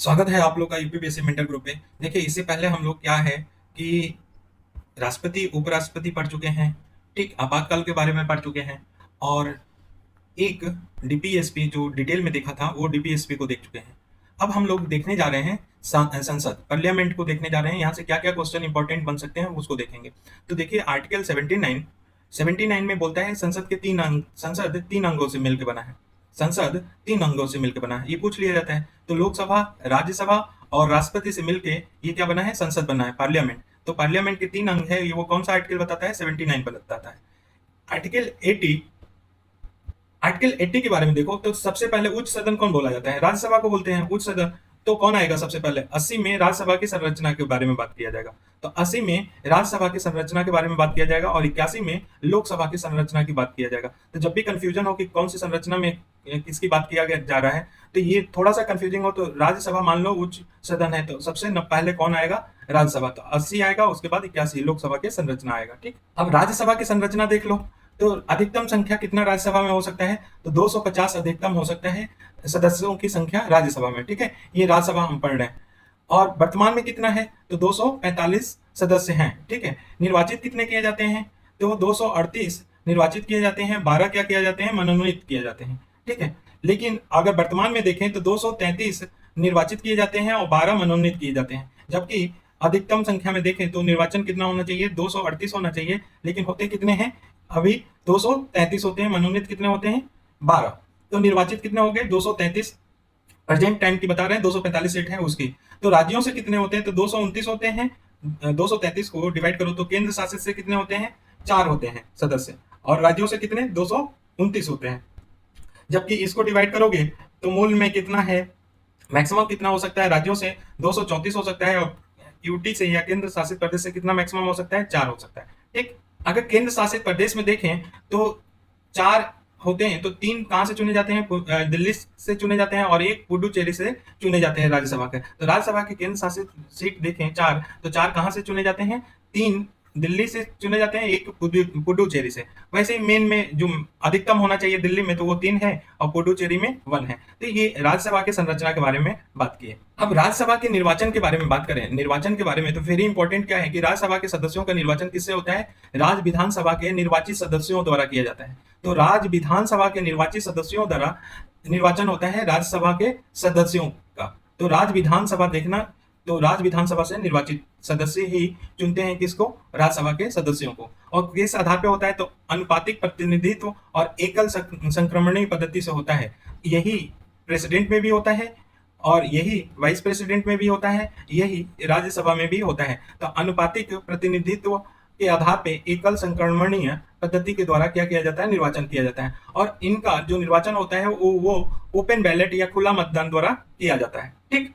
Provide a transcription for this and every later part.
स्वागत है आप लोग का यूपीपीएससी मेंटर ग्रुप में। देखिए, इससे पहले हम लोग क्या है कि राष्ट्रपति उपराष्ट्रपति पढ़ चुके हैं, ठीक, आपातकाल के बारे में पढ़ चुके हैं, और एक डीपीएसपी जो डिटेल में देखा था वो डीपीएसपी को देख चुके हैं। अब हम लोग देखने जा रहे हैं संसद पार्लियामेंट को देखने जा रहे हैं। यहाँ से क्या क्या क्वेश्चन इंपॉर्टेंट बन सकते हैं उसको देखेंगे। तो देखिए, आर्टिकल 79 में बोलता है संसद तीन अंगों से मिलकर बना है। संसद तीन अंगों से मिलकर बना है, ये पूछ लिया जाता है। तो लोकसभा, राज्यसभा और राष्ट्रपति से मिलके ये क्या बना है, संसद बना है, पार्लियामेंट। तो पार्लियामेंट के तीन अंग है, ये वो कौन सा आर्टिकल बताता है, 79 बताता है। आर्टिकल 80, आर्टिकल 80 के बारे में देखो तो सबसे पहले उच्च सदन कौन बोला जाता है, राज्यसभा को बोलते हैं उच्च सदन। तो कौन आएगा सबसे पहले, 80 में राज्यसभा की संरचना के बारे में बात किया जाएगा। तो 80 में राज्यसभा की संरचना के बारे में बात किया जाएगा और 81 में लोकसभा की संरचना की बात किया जाएगा। तो जब भी कंफ्यूजन हो कि कौन सी संरचना में किसकी बात किया जा रहा है, तो ये थोड़ा सा कंफ्यूजिंग हो तो राज्यसभा मान लो उच्च सदन है, तो सबसे पहले कौन आएगा, राज्यसभा। तो 80 आएगा, उसके बाद 81 लोकसभा की संरचना आएगा। ठीक, अब राज्यसभा की संरचना देख लो। तो अधिकतम संख्या कितना राज्यसभा में हो सकता है, तो 250 अधिकतम हो सकता है सदस्यों की संख्या राज्यसभा में। ठीक है, ये राज्यसभा हम पढ़ रहे हैं। और वर्तमान में कितना है, तो 245 सदस्य हैं। ठीक है, निर्वाचित कितने किए जाते हैं, तो 238 निर्वाचित किए जाते हैं, 12 क्या किए जाते हैं, मनोनीत किए जाते हैं। ठीक है, लेकिन अगर वर्तमान में देखें तो 233 निर्वाचित किए जाते हैं और 12 मनोनीत किए जाते हैं। जबकि अधिकतम संख्या में देखें तो निर्वाचन कितना होना चाहिए, 238 होना चाहिए, लेकिन होते कितने हैं, अभी 233 होते हैं। मनोनीत कितने होते हैं, 12। तो निर्वाचित कितने हो गए, 233। प्रेजेंट टाइम की बता रहे हैं, 245 सीट है उसकी। तो राज्यों से कितने होते हैं, तो 229 होते हैं। 233 को डिवाइड करो तो केंद्र शासित से कितने होते हैं, 4 होते हैं सदस्य, और राज्यों से कितने, 229 होते हैं। जबकि इसको डिवाइड करोगे तो मूल में कितना है, मैक्सिमम कितना हो सकता है, राज्यों से 234 हो सकता है, और यूटी से या केंद्र शासित प्रदेश से कितना मैक्सिमम हो सकता है, 4 हो सकता है। ठीक, अगर केंद्र शासित प्रदेश में देखें तो 4 होते हैं, तो 3 कहां से चुने जाते हैं, दिल्ली से चुने जाते हैं, और एक पुडुचेरी से चुने जाते हैं राज्यसभा के। तो राज्यसभा के केंद्र शासित सीट देखें 4, तो 4 कहां से चुने जाते हैं, 3 दिल्ली से चुने जाते हैं, एक पुडुचेरी से। वैसे ही मेन में जो अधिकतम होना चाहिए दिल्ली में, तो वो 3 है और पुडुचेरी में 1 है। तो ये राज्यसभा की संरचना के बारे में बात की है। अब राज्यसभा के निर्वाचन के बारे में बात करें, निर्वाचन के बारे में, तो वेरी इंपॉर्टेंट क्या है कि राज्यसभा के सदस्यों का निर्वाचन किससे होता है, राज्य विधानसभा के निर्वाचित सदस्यों द्वारा किया जाता है। तो राज्य विधानसभा के निर्वाचित सदस्यों द्वारा निर्वाचन होता है राज्यसभा के सदस्यों का। तो राज्य विधानसभा देखना, तो राज्य विधानसभा से निर्वाचित सदस्य ही चुनते हैं किसको, राज्यसभा के सदस्यों को। और किस आधार पे होता है, तो अनुपातिक प्रतिनिधित्व और एकल संक्रमणीय पद्धति से होता है। यही प्रेसिडेंट में भी होता है, और यही वाइस प्रेसिडेंट में भी होता है, यही राज्यसभा में भी होता है। तो अनुपातिक प्रतिनिधित्व के आधार पे एकल संक्रमणीय पद्धति के द्वारा क्या किया जाता है, निर्वाचन किया जाता है। और इनका जो निर्वाचन होता है वो ओपन बैलेट या खुला मतदान द्वारा किया जाता है। ठीक,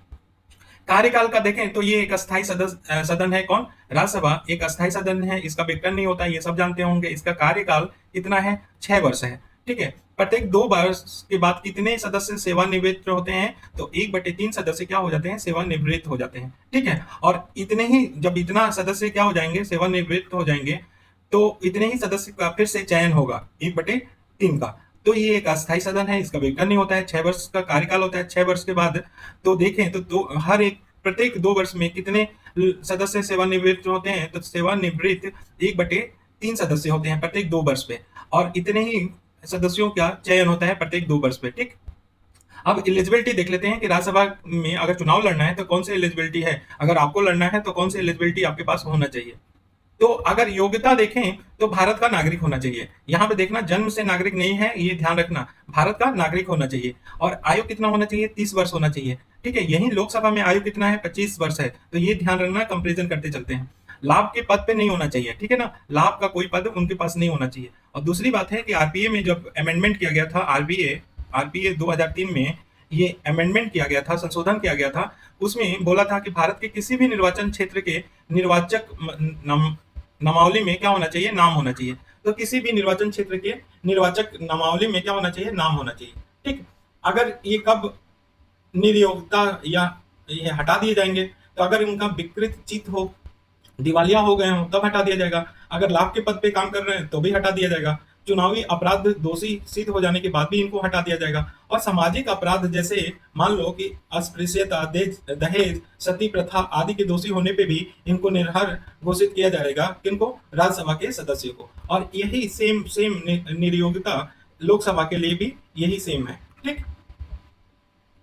कार्यकाल का देखें तो ये एक अस्थायी सदन है, कौन, राज्यसभा एक अस्थायी सदन है, इसका विघटन नहीं होता, ये सब जानते होंगे। इसका कार्यकाल कितना है, 6 वर्ष है। ठीक है, प्रत्येक 2 वर्ष के बाद कितने सदस्य सेवानिवृत्त होते हैं, तो 1/3 सदस्य क्या हो जाते हैं, सेवानिवृत्त हो जाते हैं। ठीक है, और इतने ही, जब इतना सदस्य क्या हो जाएंगे, सेवानिवृत्त हो जाएंगे, तो इतने ही सदस्य का फिर से चयन होगा 1/3 का। तो ये एक अस्थायी सदन है, इसका विघटन नहीं होता है, 6 वर्ष का कार्यकाल होता है। 6 वर्ष के बाद तो देखें तो हर एक प्रत्येक 2 वर्ष में कितने सदस्य सेवानिवृत्त होते हैं, तो सेवानिवृत्त 1/3 सदस्य होते हैं प्रत्येक 2 वर्ष पे, और इतने ही सदस्यों का चयन होता है प्रत्येक 2 वर्ष पे। ठीक, अब एलिजिबिलिटी देख लेते हैं कि राज्यसभा में अगर चुनाव लड़ना है तो कौन सी एलिजिबिलिटी है, अगर आपको लड़ना है तो कौन सी एलिजिबिलिटी आपके पास होना चाहिए। तो अगर योग्यता देखें तो भारत का नागरिक होना चाहिए। यहाँ पे देखना, जन्म से नागरिक नहीं है, ये ध्यान रखना, भारत का नागरिक होना चाहिए। और आयु कितना होना चाहिए, 30 वर्ष होना चाहिए। ठीक है, यही लोकसभा में आयु कितना है, 25 वर्ष है। तो ये ध्यान रखना, कंपेरिजन करते चलते हैं। लाभ के पद पे नहीं होना चाहिए, ठीक है ना, लाभ का कोई पद उनके पास नहीं होना चाहिए। और दूसरी बात है कि आरपीए में जब अमेंडमेंट किया गया था, आरपीए आरपीए 2003 में ये अमेंडमेंट किया गया था, संशोधन किया गया था। उसमें बोला था कि भारत के किसी भी निर्वाचन क्षेत्र के निर्वाचक नामावली में क्या होना चाहिए, नाम होना चाहिए। तो किसी भी निर्वाचन क्षेत्र के निर्वाचक नामावली में क्या होना चाहिए, नाम होना चाहिए। ठीक, अगर ये कब निर्योग्यता या ये हटा दिए जाएंगे, तो अगर उनका विकृत चित्त हो, दिवालिया हो गए हो, तब हटा दिया जाएगा। अगर लाभ के पद पे काम कर रहे हैं तो भी हटा दिया जाएगा। चुनावी अपराध दोषी सिद्ध हो जाने के बाद भी इनको हटा दिया जाएगा। और सामाजिक अपराध जैसे मान लो कि अस्पृश्यता, दहेज, सती प्रथा आदि के दोषी होने पे भी इनको निर्हर घोषित किया जाएगा। किनको? राज्यसभा के सदस्यों को। और यही सेम सेम निर्योग्यता लोकसभा के लिए भी यही सेम है। ठीक,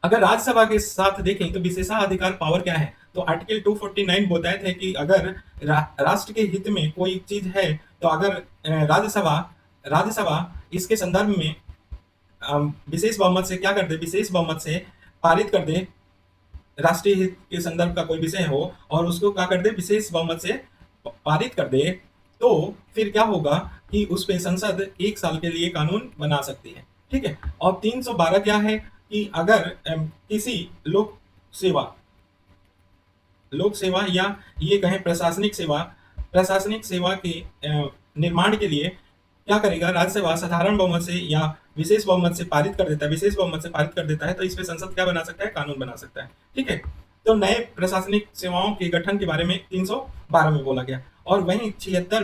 अगर राज्यसभा के साथ देखें तो विशेषाधिकार पावर क्या है, तो आर्टिकल 249 बताए थे कि अगर राष्ट्र के हित में कोई चीज है तो अगर राज्यसभा राज्यसभा इसके संदर्भ में विशेष बहुमत से क्या कर दे, विशेष बहुमत से पारित कर दे, राष्ट्रीय हित के संदर्भ का कोई विषय हो और उसको क्या कर दे, विशेष बहुमत से पारित कर दे, तो फिर क्या होगा कि उस पे संसद 1 साल के लिए कानून बना सकती है। ठीक है। और 312 क्या है कि अगर किसी लोक सेवा या ये कहें प्रशासनिक सेवा के निर्माण के लिए क्या करेगा, राज्यसभा साधारण बहुमत से या विशेष बहुमत से पारित कर देता है, तो इस पे संसद क्या बना सकता है, कानून बना सकता है। ठीक है। तो नए प्रशासनिक सेवाओं के गठन के बारे में 312 में बोला गया। और वहीं 76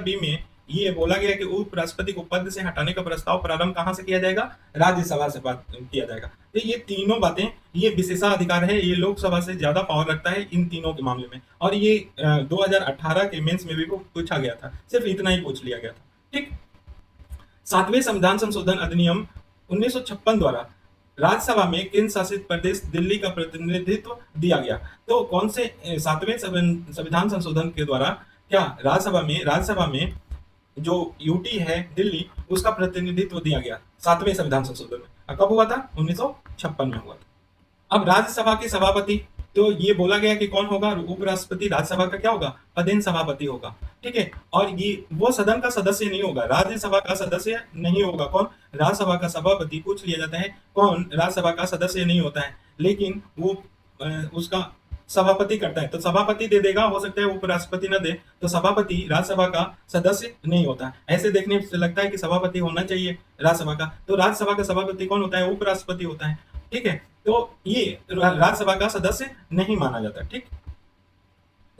बी में ये बोला गया कि उपराष्ट्रपति को पद से हटाने का प्रस्ताव प्रारंभ कहां से किया जाएगा, राज्यसभा से किया जाएगा। तो ये तीनों बातें, ये विशेषाधिकार है, ये लोकसभा से ज्यादा पावर रखता है इन तीनों के मामले में। और ये 2018 के मेंस में भी पूछा गया था, सिर्फ इतना ही पूछ लिया गया था। ठीक। 7वें संविधान संशोधन अधिनियम 1956 द्वारा राज्यसभा में केंद्र शासित प्रदेश दिल्ली का प्रतिनिधित्व दिया गया। तो कौन से 7वें संविधान संशोधन के द्वारा क्या राज्यसभा में जो यूटी है दिल्ली, उसका प्रतिनिधित्व दिया गया 7वें संविधान संशोधन में। कब हुआ था? 1956 में हुआ था। अब राज्यसभा के सभापति, तो ये बोला गया कि कौन होगा, उपराष्ट्रपति राज्यसभा का क्या होगा, पदेन सभापति होगा। ठीक है। और ये वो सदन का सदस्य नहीं होगा, राज्यसभा का सदस्य नहीं होगा। कौन? राज्यसभा का सभापति। पूछ लिया जाता है कौन राज्यसभा का सदस्य नहीं होता है, लेकिन वो उसका सभापति करता है, तो सभापति दे देगा, हो सकता है उपराष्ट्रपति न दे, तो सभापति राज्यसभा का सदस्य नहीं होता। ऐसे देखने से लगता है कि सभापति होना चाहिए राज्यसभा का, तो राज्यसभा का सभापति कौन होता है, उपराष्ट्रपति होता है। ठीक है। तो ये राज्यसभा का सदस्य नहीं माना जाता। ठीक।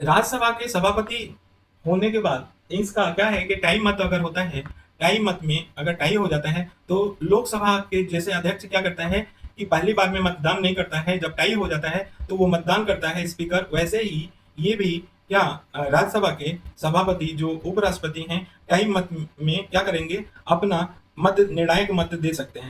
राज्यसभा के सभापति होने के बाद इसका क्या है कि टाई मत अगर होता है, टाई मत में अगर टाई हो जाता है तो लोकसभा के जैसे अध्यक्ष क्या करता है कि पहली बार में मतदान नहीं करता है, जब टाई हो जाता है तो वो मतदान करता है स्पीकर। वैसे ही ये भी क्या राज्यसभा के सभापति जो उपराष्ट्रपति हैं टाई मत में क्या करेंगे, अपना निर्णायक मत दे सकते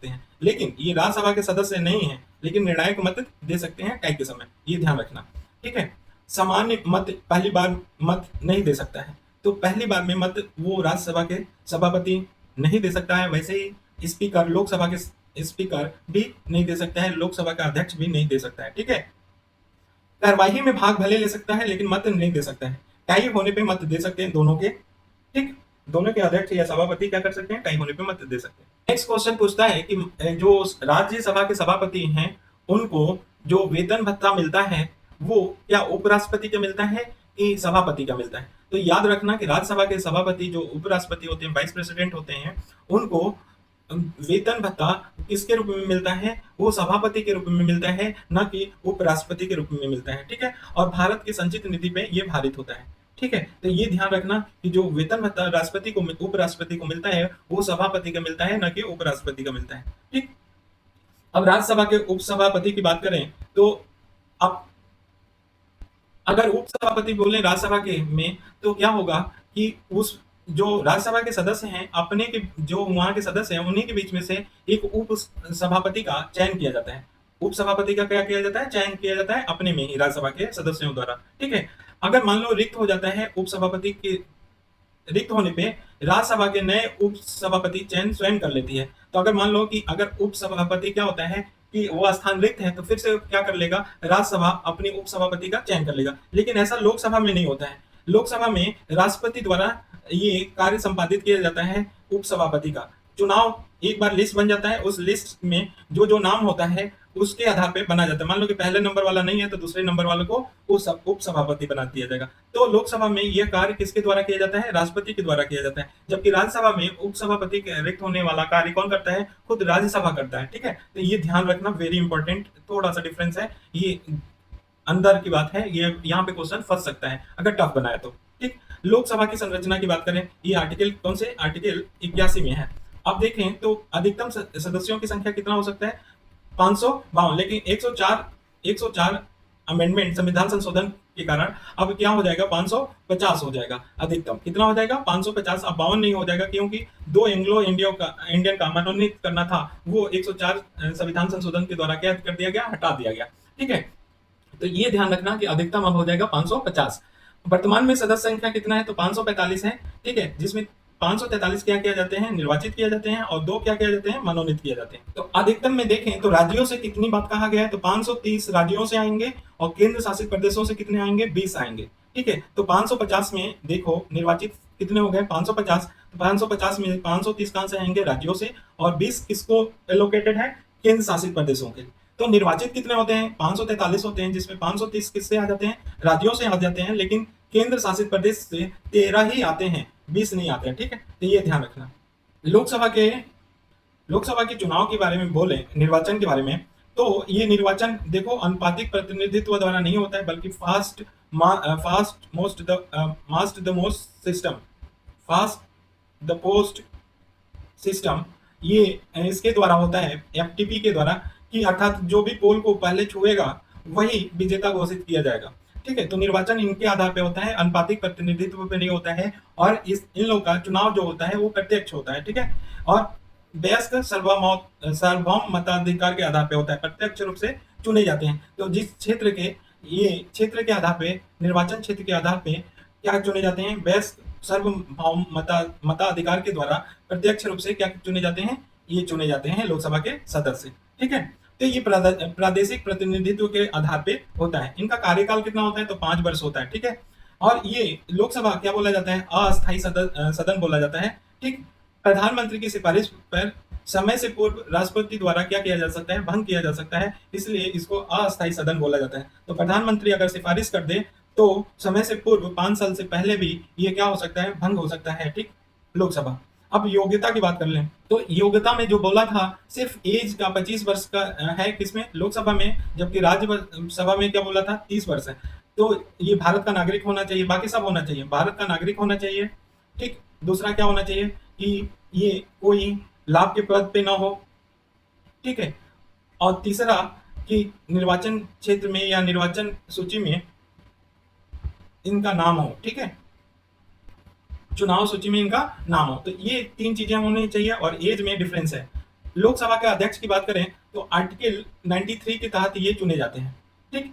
हैं, लेकिन ये राज्यसभा के सदस्य नहीं है, लेकिन निर्णायक मत दे सकते हैं टाई के समय, ये ध्यान रखना। ठीक है। सामान्य मत पहली बार मत नहीं दे सकता है, तो पहली बार में मत वो राज्यसभा के सभापति नहीं दे सकता है। वैसे ही स्पीकर, लोकसभा के स्पीकर भी नहीं दे सकता है, लोकसभा का अध्यक्ष भी नहीं दे सकता है। ठीक है। कार्यवाही में भाग भले ले सकता है लेकिन मत नहीं दे सकता है। टाई होने पे मत दे सकते हैं दोनों के। ठीक, दोनों के अध्यक्ष या सभापति क्या कर सकते हैं, टाई होने पे मत दे सकते हैं। नेक्स्ट क्वेश्चन पूछता है कि जो राज्यसभा के सभापति हैं उनको जो वेतन भत्ता मिलता है वो क्या उपराष्ट्रपति का मिलता है कि सभापति का मिलता है। तो याद रखना कि राज्यसभा के सभापति जो उपराष्ट्रपति होते हैं, वाइस प्रेसिडेंट होते हैं, उनको वेतन भत्ता किसके रूप में मिलता है, वो सभापति के रूप में मिलता है, न कि उपराष्ट्रपति के रूप में मिलता है। ठीक है। और भारत की संचित नीति पे ये भारित होता है। ठीक है। तो ये ध्यान रखना कि जो वेतन भत्ता राष्ट्रपति को उपराष्ट्रपति को मिलता है वो सभापति का मिलता है, न कि उपराष्ट्रपति का मिलता है। ठीक। अब राज्यसभा के उपसभापति की बात करें तो अब अगर उपसभापति बोले राज्यसभा के में तो क्या होगा कि उस जो राज्यसभा के सदस्य हैं अपने के जो वहां के सदस्य हैं उन्हीं के बीच में से एक उप सभापति का चयन किया जाता है। उप सभापति का क्या किया जाता है, चयन किया जाता है अपने में ही राज्यसभा के सदस्यों द्वारा। ठीक है। अगर मान लो रिक्त हो जाता है उप सभापति के, रिक्त होने पे राज्यसभा के नए उप सभापति चयन स्वयं कर लेती है। तो अगर मान लो कि अगर उप सभापति क्या होता है कि वो स्थान रिक्त है तो फिर से क्या कर लेगा, राज्यसभा अपने उप सभापति का चयन कर लेगा। लेकिन ऐसा लोकसभा में नहीं होता है। लोकसभा में राष्ट्रपति द्वारा ये कार्य संपादित किया जाता है। उप सभापति का चुनाव एक बार लिस्ट बन जाता है, उस लिस्ट में जो जो नाम होता है उसके आधार पे बना जाता है। मान लो कि पहले नंबर वाला नहीं है तो दूसरे नंबर वाले को उप सभापति बना दिया जाएगा। तो लोकसभा में यह कार्य किसके द्वारा किया जाता है, राष्ट्रपति के द्वारा किया जाता है। जबकि राज्यसभा में उप सभापति के रिक्त होने वाला कार्य कौन करता है, खुद राज्यसभा करता है। ठीक है। तो ये ध्यान रखना, वेरी इंपॉर्टेंट, थोड़ा सा डिफरेंस है, ये अंदर की बात है, ये यहाँ पे क्वेश्चन फंस सकता है अगर टफ बनाया तो। ठीक। लोकसभा की संरचना की बात करें, ये आर्टिकल कौन से, आर्टिकल 81 में है। अब देखें तो अधिकतम सदस्यों की संख्या कितना हो सकता है, 552, लेकिन 104 अमेंडमेंट संविधान संशोधन के कारण अब क्या हो जाएगा, 550 हो जाएगा। अधिकतम कितना हो जाएगा, 550। अब 52 नहीं हो जाएगा, क्योंकि दो एंग्लो इंडियन का मनोनीत करना था, वो 104 संविधान संशोधन के द्वारा क्या कर दिया गया, हटा दिया गया। ठीक है, तो ये ध्यान रखना कि अधिकतम अब हो जाएगा 550। वर्तमान में सदस्य संख्या कितना है, तो 545 है। ठीक है, जिसमें 543 क्या किया जाते हैं, निर्वाचित किए जाते हैं, और 2 क्या किया जाते हैं, मनोनीत किए जाते हैं। तो अधिकतम में देखें तो राज्यों से कितनी बात कहा गया है, तो 530 राज्यों से आएंगे, और केंद्र शासित प्रदेशों से कितने आएंगे, 20 आएंगे। ठीक है, तो 550 में देखो निर्वाचित कितने हो गए, 550। तो 550 में 530 कहां से आएंगे, राज्यों से, और 20 किसको एलोकेटेड है, केंद्र शासित प्रदेशों के। तो निर्वाचित कितने होते हैं, 543 होते हैं, जिसमें 530 किससे आ जाते हैं, राज्यों से आ जाते हैं, लेकिन केंद्र शासित प्रदेश से 13 ही आते हैं, 20 नहीं आते हैं। ठीक है, तो ये ध्यान रखना। लोकसभा के चुनाव के बारे में बोले, निर्वाचन के बारे में, तो ये निर्वाचन देखो अनुपातिक प्रतिनिधित्व द्वारा नहीं होता है, बल्कि फास्ट द पोस्ट सिस्टम, ये इसके द्वारा होता है, एफटीपी के द्वारा, कि अर्थात जो भी पोल को पहले छुएगा वही विजेता घोषित किया जाएगा। ठीक है, तो निर्वाचन इनके आधार पे होता है, अनुपातिक प्रतिनिधित्व पे नहीं होता है, और इन लोगों का चुनाव जो होता है वो प्रत्यक्ष होता है। ठीक है, और वयस्क सार्वभौम मताधिकार के आधार पे होता है, प्रत्यक्ष रूप से चुने जाते हैं। तो जिस क्षेत्र के आधार पे, निर्वाचन क्षेत्र के आधार पे क्या चुने जाते हैं, वयस्क सार्वभौम मताधिकार के द्वारा प्रत्यक्ष रूप से क्या चुने जाते हैं, ये चुने जाते हैं लोकसभा के सदस्य। ठीक है, तो ये प्रादेशिक प्रतिनिधित्व के आधार पे होता है। इनका कार्यकाल कितना होता है, तो 5 वर्ष होता है। ठीक है, और ये लोकसभा क्या बोला जाता है, अस्थायी सदन बोला जाता है। ठीक, प्रधानमंत्री की सिफारिश पर समय से पूर्व राष्ट्रपति द्वारा क्या किया जा सकता है, भंग किया जा सकता है, इसलिए इसको अस्थायी सदन बोला जाता है। तो प्रधानमंत्री अगर सिफारिश कर दे तो समय से पूर्व 5 साल से पहले भी ये क्या हो सकता है, भंग हो सकता है। ठीक, लोकसभा। अब योग्यता की बात कर लें, तो योग्यता में जो बोला था सिर्फ एज का 25 वर्ष का है, किसमें, लोकसभा में, जबकि राज्यसभा में क्या बोला था, 30 वर्ष है। तो ये भारत का नागरिक होना चाहिए, बाकी सब होना चाहिए, भारत का नागरिक होना चाहिए। ठीक, दूसरा क्या होना चाहिए कि ये कोई लाभ के पद पे ना हो। ठीक है, और तीसरा कि निर्वाचन क्षेत्र में या निर्वाचन सूची में इनका नाम हो। ठीक है, चुनाव सूची में इनका नाम हो। तो ये 3 चीजें होनी चाहिए, और एज में डिफरेंस है। लोकसभा के अध्यक्ष की बात करें तो आर्टिकल 93 के तहत ये चुने जाते हैं। ठीक,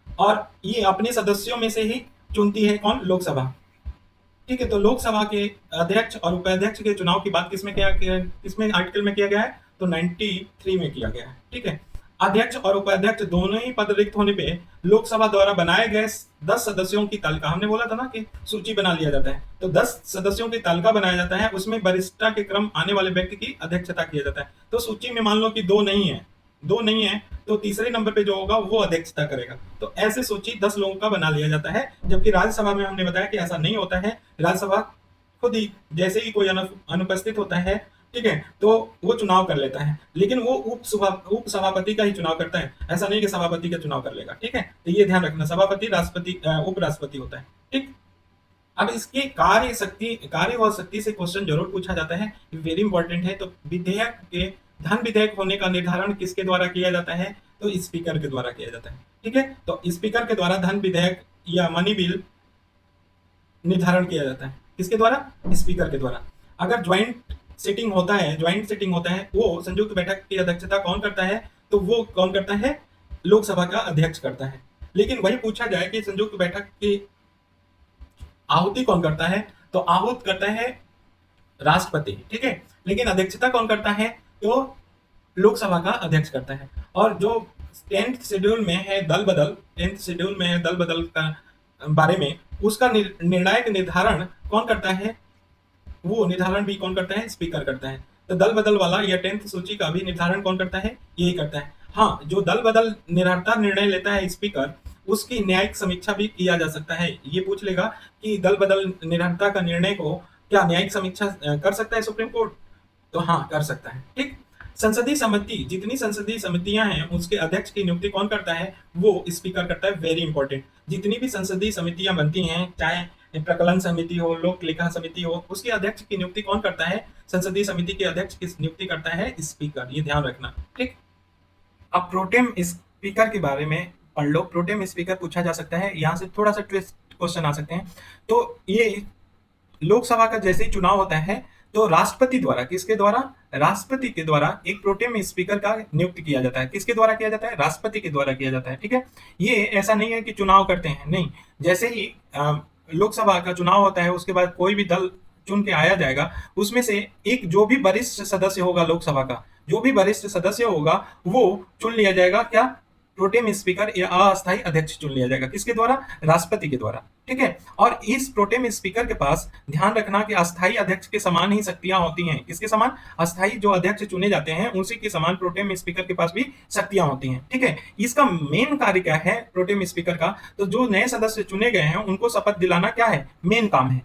और ये अपने सदस्यों में से ही चुनती है, कौन, लोकसभा। ठीक है, तो लोकसभा के अध्यक्ष और उपाध्यक्ष के चुनाव की बात किसमें किसमें आर्टिकल में किया गया है, तो 93 में किया गया है। ठीक है, अध्यक्ष और उपाध्यक्ष दोनों ही पद रिक्त होने पे लोकसभा द्वारा बनाए गए 10 सदस्यों की तालिका, हमने बोला था ना कि सूची बना लिया जाता है, तो 10 सदस्यों की तालिका बनाया जाता है, उसमें वरिष्ठता के क्रम आने वाले व्यक्ति की अध्यक्षता किया जाता है। तो सूची में मान लो कि 2 नहीं है, तो तीसरे नंबर पे जो होगा वो अध्यक्षता करेगा। तो ऐसे सूची 10 लोगों का बना लिया जाता है, जबकि राज्यसभा में हमने बताया कि ऐसा नहीं होता है। राज्यसभा खुद ही जैसे ही कोई अनुपस्थित होता है, ठीक है, तो वो चुनाव कर लेता है, लेकिन वो उप सभापति का ही चुनाव करता है, ऐसा नहीं कि सभापति का चुनाव कर लेगा। ठीक है, तो ये ध्यान रखना, सभापति राष्ट्रपति उपराष्ट्रपति होता है। ठीक, अब इसके कार्य और शक्ति से क्वेश्चन जरूर पूछा जाता है, वेरी इंपॉर्टेंट है। तो विधेयक के धन विधेयक होने का निर्धारण किसके द्वारा किया जाता है, तो स्पीकर के द्वारा किया जाता है। ठीक है, तो स्पीकर के द्वारा धन विधेयक या मनी बिल निर्धारण किया जाता है, किसके द्वारा, स्पीकर के द्वारा। अगर ज्वाइंट सिटिंग होता है, वो संयुक्त बैठक की अध्यक्षता कौन करता है, तो वो कौन करता है, लोकसभा का अध्यक्ष करता है। लेकिन वही पूछा जाए कि संयुक्त बैठक की आहुति कौन करता है, तो आहूत करता है राष्ट्रपति। ठीक है, लेकिन अध्यक्षता कौन करता है, तो लोकसभा का अध्यक्ष करता है। और जो 10th शेड्यूल में है दल बदल का बारे में, उसका निर्णायक निर्धारण कौन करता है, वो निर्धारण भी कौन करता है, स्पीकर करता है। तो दल बदल वाला या 10th सूची का भी निर्धारण कौन करता है, यही करता है। हाँ, जो दल बदल निरंतर निर्णय लेता है स्पीकर, उसकी न्यायिक समीक्षा भी किया जा सकता है। ये पूछ लेगा कि दल बदल निरंतरता का निर्णय को क्या न्यायिक समीक्षा कर सकता है सुप्रीम कोर्ट, तो हाँ, कर सकता है। ठीक, संसदीय समिति, जितनी संसदीय समितियां हैं उसके अध्यक्ष की नियुक्ति कौन करता है, वो स्पीकर करता है, वेरी इंपॉर्टेंट। जितनी भी संसदीय समितियां बनती हैं, चाहे प्रकलन समिति हो, लोक लेखा समिति हो, उसके अध्यक्ष की नियुक्ति कौन करता है? संसदीय समिति के अध्यक्ष की नियुक्ति करता है स्पीकर, ये ध्यान रखना। ठीक, अब प्रोटेम स्पीकर के बारे में पढ़ लो। प्रोटेम स्पीकर पूछा जा सकता है, यहाँ से थोड़ा सा ट्विस्ट क्वेश्चन आ सकते हैं। तो ये लोकसभा का जैसे ही चुनाव होता है तो राष्ट्रपति द्वारा, किसके द्वारा? राष्ट्रपति के द्वारा एक प्रोटेम स्पीकर का नियुक्त किया जाता है। किसके द्वारा किया जाता है? राष्ट्रपति के द्वारा किया जाता है। ठीक है, ये ऐसा नहीं है कि चुनाव करते हैं, नहीं। जैसे ही लोकसभा का चुनाव होता है उसके बाद कोई भी दल चुन के आया जाएगा, उसमें से एक जो भी वरिष्ठ सदस्य होगा लोकसभा का, जो भी वरिष्ठ सदस्य होगा वो चुन लिया जाएगा। क्या? प्रोटेम स्पीकर या अस्थायी अध्यक्ष चुन लिया जाएगा। किसके द्वारा? राष्ट्रपति के द्वारा। ठीक है, और इस प्रोटेम स्पीकर के पास ध्यान रखना कि अस्थायी अध्यक्ष के समान ही शक्तियां होती हैं। किसके समान? अस्थायी जो अध्यक्ष चुने जाते हैं उसी के समान प्रोटेम स्पीकर के पास भी शक्तियां होती हैं। ठीक है, इसका मेन कार्य क्या है प्रोटेम स्पीकर का? तो जो नए सदस्य चुने गए हैं उनको शपथ दिलाना क्या है? मेन काम है।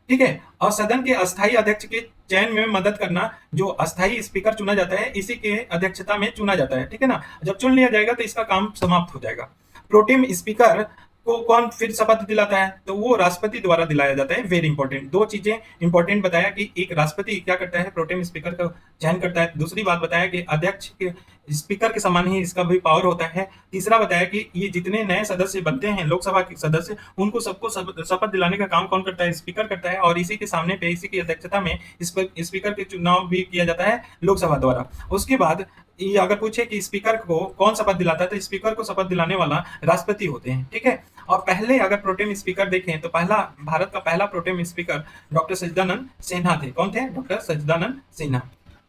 ठीक है, और सदन के अस्थायी अध्यक्ष के चयन में मदद करना। जो अस्थायी स्पीकर चुना जाता है इसी के अध्यक्षता में चुना जाता है। ठीक है ना, जब चुन लिया जाएगा तो इसका काम समाप्त हो जाएगा। प्रोटेम स्पीकर को कौन फिर शपथ दिलाता है? तो वो राष्ट्रपति द्वारा दिलाया जाता है। वेरी इंपॉर्टेंट, दो चीजें इंपॉर्टेंट बताया कि एक राष्ट्रपति क्या करता है? प्रोटेम स्पीकर का चयन करता है। दूसरी बात बताया कि अध्यक्ष के स्पीकर के समान ही इसका भी पावर होता है। तीसरा बताया कि ये जितने नए सदस्य बनते हैं लोकसभा के सदस्य, उनको सबको शपथ दिलाने का काम कौन करता है? स्पीकर करता है। और इसी के सामने पे, इसी की अध्यक्षता में स्पीकर के चुनाव भी किया जाता है लोकसभा द्वारा। उसके बाद ये अगर पूछे कि स्पीकर को कौन शपथ दिलाता है, तो स्पीकर को शपथ दिलाने वाला राष्ट्रपति होते हैं। ठीक है, और पहले अगर प्रोटेम स्पीकर देखें तो पहला, भारत का पहला प्रोटेम स्पीकर डॉक्टर सच्चिदानंद सिन्हा थे। कौन थे? डॉक्टर सच्चिदानंद सिन्हा।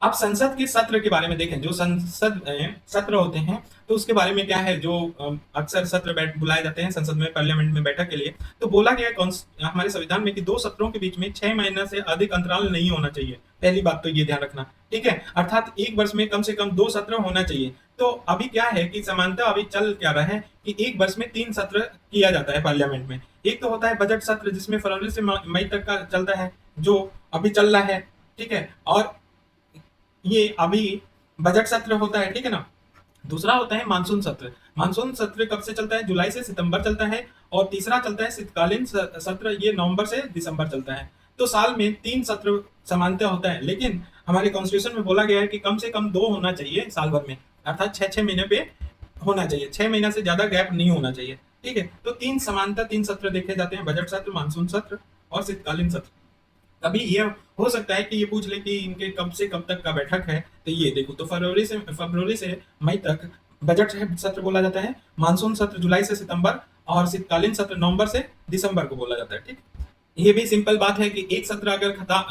अब संसद के सत्र के बारे में देखें। जो संसद सत्र होते हैं तो उसके बारे में क्या है? जो अक्सर सत्र बुलाए जाते हैं संसद में, पार्लियामेंट में बैठक के लिए। तो बोला गया है हमारे संविधान में कि दो सत्रों के बीच में 6 महीने से अधिक अंतराल नहीं होना चाहिए। पहली बात तो ये ध्यान रखना। ठीक है, अर्थात एक वर्ष में कम से कम 2 सत्र होना चाहिए। तो अभी क्या है कि समानता अभी चल क्या रहा है कि एक वर्ष में 3 सत्र किया जाता है पार्लियामेंट में। एक तो होता है बजट सत्र जिसमें फरवरी से मई तक का चलता है, जो अभी चल रहा है। ठीक है, और ये अभी बजट सत्र होता है। ठीक है ना। दूसरा होता है मानसून सत्र। मानसून सत्र कब से चलता है? जुलाई से सितंबर चलता है। और तीसरा चलता है शीतकालीन सत्र, ये नवंबर से दिसंबर चलता है। तो साल में 3 सत्र समानता होता है, लेकिन हमारे कॉन्स्टिट्यूशन में बोला गया है कि कम से कम 2 होना चाहिए साल भर में, अर्थात 6-6 महीने पे होना चाहिए। 6 महीना से ज्यादा गैप नहीं होना चाहिए। ठीक है, तो 3 समानता 3 सत्र देखे जाते हैं, बजट सत्र, मानसून सत्र और शीतकालीन सत्र। अभी ये हो सकता है कि ये पूछ ले कि इनके कब से कब तक का बैठक है। तो ये देखो, तो फरवरी से मई तक बजट सत्र बोला जाता है, मानसून सत्र जुलाई से सितंबर, और शीतकालीन सत्र नवंबर से दिसंबर को बोला जाता है। ठीक, ये भी सिंपल बात है कि एक सत्र अगर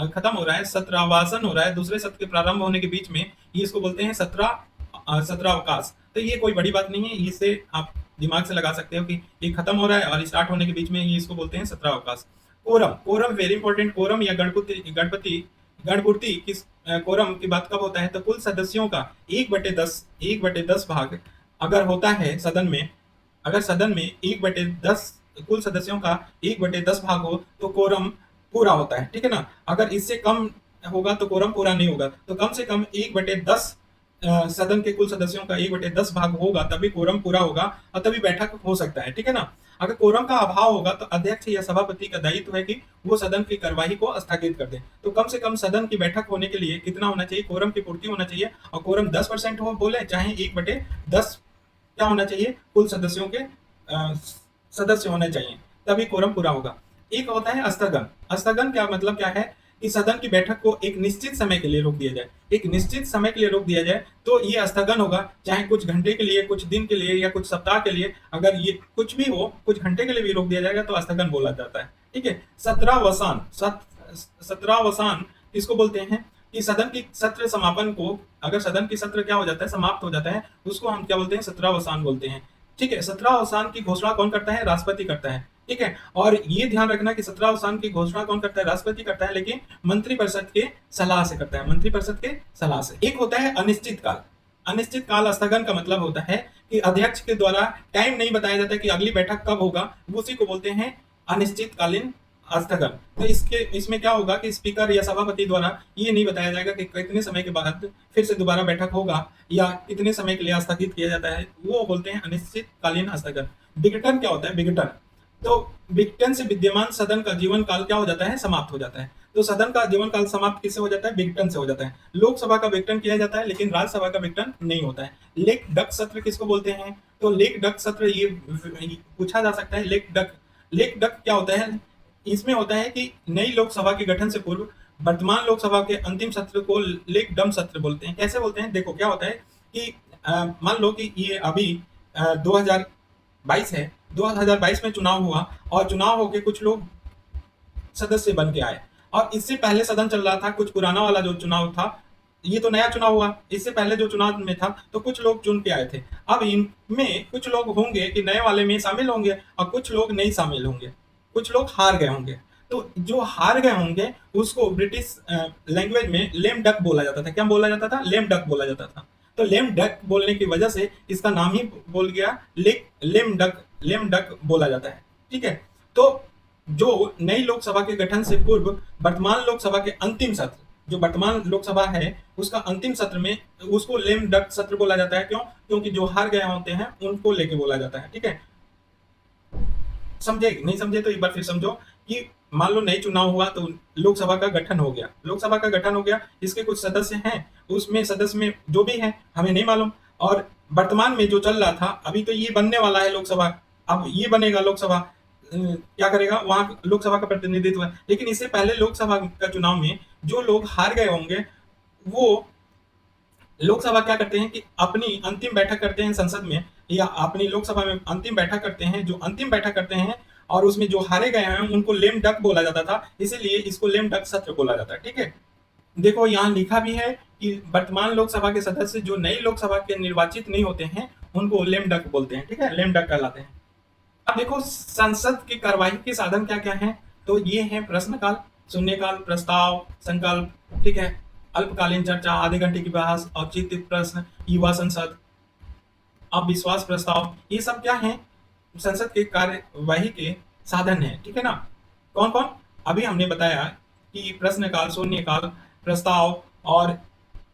खत्म हो रहा है, सत्रावासन हो रहा है दूसरे सत्र के प्रारंभ होने के बीच में, ये इसको बोलते हैं सत्रावकाश। तो ये कोई बड़ी बात नहीं है, इससे आप दिमाग से लगा सकते हो कि ये खत्म हो रहा है और स्टार्ट होने के बीच में, ये इसको बोलते हैं सत्रावकाश। Quorum, quorum very important. Quorum या गणपूर्ति किस कोरम की बात कब होता है? तो कुल सदस्यों का 1/10 भाग अगर होता है सदन में, अगर सदन में 1/10 कुल सदस्यों का 1/10 भाग हो तो कोरम पूरा होता है। ठीक है ना। अगर इससे कम होगा तो कोरम पूरा नहीं होगा। तो कम से कम 1/10 सदन के कुल सदस्यों का 1/10 भाग होगा तभी कोरम पूरा होगा और तभी बैठक हो सकता है। ठीक है ना। अगर कोरम का अभाव होगा तो अध्यक्ष या सभापति का दायित्व है कि वो सदन की कार्यवाही को स्थगित कर दे। तो कम से कम सदन की बैठक होने के लिए कितना होना चाहिए? कोरम की पूर्ति होना चाहिए। और कोरम 10% हो बोले, चाहे 1/10 क्या होना चाहिए? कुल सदस्यों के सदस्य होने चाहिए, तभी कोरम पूरा होगा। एक होता है स्थगन। स्थगन क्या मतलब क्या है? कि सदन की बैठक को एक निश्चित समय के लिए रोक दिया जाए। एक निश्चित समय के लिए रोक दिया जाए तो ये स्थगन होगा, चाहे कुछ घंटे के लिए, कुछ दिन के लिए या कुछ सप्ताह के लिए। अगर ये कुछ भी हो, कुछ घंटे के लिए भी रोक दिया जाएगा तो स्थगन बोला जाता है। ठीक है। सत्रावसान किसको बोलते हैं? कि सदन की सत्र समापन को, अगर सदन की सत्र क्या हो जाता है? समाप्त हो जाता है, उसको हम क्या बोलते हैं? सत्रावसान बोलते हैं। ठीक है। सत्रावसान की घोषणा कौन करता है? राष्ट्रपति करता है। ठीक है। और ये ध्यान रखना कि सत्रावसान की घोषणा कौन करता है? राष्ट्रपति करता है, लेकिन मंत्रिपरिषद के सलाह से करता है। मंत्रिपरिषद के सलाह से। एक होता है अनिश्चित काल। अनिश्चित काल स्थगन का मतलब होता है कि अध्यक्ष के द्वारा टाइम नहीं बताया जाता कि अगली बैठक कब होगा, उसी को बोलते हैं अनिश्चितकालीन स्थगन। तो इसमें क्या होगा कि स्पीकर या सभापति द्वारा ये नहीं बताया जाएगा कि कितने समय के बाद फिर से दोबारा बैठक होगा या कितने समय के लिए स्थगित किया जाता है, वो बोलते हैं अनिश्चितकालीन स्थगन। विघटन क्या होता है? विघटन तो विघटन से विद्यमान सदन का जीवन काल क्या हो जाता है, समाप्त हो जाता है। तो सदन का जीवन काल समाप्त किससे हो जाता है, विघटन से हो जाता है। लोकसभा का विघटन किया जाता है लेकिन राज्यसभा का विघटन नहीं होता है। लेक डक सत्र किसको बोलते हैं, तो लेक डक सत्र ये पूछा जा सकता है। लेक डक क्या होता है, इसमें होता है कि नई लोकसभा के गठन से पूर्व वर्तमान लोकसभा के अंतिम सत्र को लेक डम सत्र बोलते हैं। कैसे बोलते हैं, देखो क्या होता है कि मान लो कि ये अभी 2022 है, 2022 में चुनाव हुआ और चुनाव होके कुछ लोग सदस्य बन के आए, और इससे पहले सदन चल रहा था, कुछ पुराना वाला जो चुनाव था, ये तो नया चुनाव हुआ, इससे पहले जो चुनाव में था तो कुछ लोग चुन के आए थे। अब इनमें कुछ लोग होंगे कि नए वाले में शामिल होंगे और कुछ लोग नहीं शामिल होंगे, कुछ लोग हार गए होंगे। तो जो हार गए होंगे उसको ब्रिटिश लैंग्वेज में लेम डक बोला जाता था। क्या बोला जाता था, लेम डक बोला जाता था। तो लेम डक बोलने की वजह से इसका नाम ही बोल गया लेम डक बोला जाता है। ठीक है, तो जो नई लोकसभा के गठन से पूर्व वर्तमान लोकसभा के अंतिम सत्र, जो वर्तमान लोकसभा है उसका अंतिम सत्र में, उसको लेम डक सत्र बोला जाता है। क्यों, क्योंकि जो हार गए होते हैं उनको लेके बोला जाता है। ठीक है, समझे, नहीं समझे तो एक बार फिर समझो कि मान लो नई चुनाव हुआ तो लोकसभा का गठन हो गया, लोकसभा का गठन हो गया, इसके कुछ सदस्य हैं, उसमें सदस्य में जो भी है हमें नहीं मालूम, और वर्तमान में जो चल रहा था, अभी तो ये बनने वाला है लोकसभा, अब ये बनेगा लोकसभा, क्या करेगा वहां लोकसभा का प्रतिनिधित्व है। लेकिन इससे पहले लोकसभा का चुनाव में जो लोग हार गए होंगे वो लोकसभा क्या करते हैं कि अपनी अंतिम बैठक करते हैं संसद में, या अपनी लोकसभा में अंतिम बैठक करते हैं, जो अंतिम बैठक करते हैं और उसमें जो हारे गए हैं उनको लेम डक बोला जाता था, इसीलिए इसको लेम डक सत्र बोला जाता है। ठीक है, देखो यहाँ लिखा भी है कि वर्तमान लोकसभा के सदस्य जो नई लोकसभा के निर्वाचित नहीं होते हैं उनको लेम डक बोलते हैं। ठीक है, लेम डक कहलाते हैं। अब देखो संसद की कार्यवाही के साधन क्या क्या हैं, तो ये है प्रश्नकाल, शून्यकाल, प्रस्ताव, संकल्प, ठीक है, अल्पकालीन चर्चा, आधे घंटे की बहस, औचित्य प्रश्न, युवा संसद, अविश्वास प्रस्ताव, ये सब क्या है, संसद के कार्यवाही के साधन है। ठीक है ना, कौन कौन, अभी हमने बताया कि प्रश्नकाल, शून्यकाल, प्रस्ताव और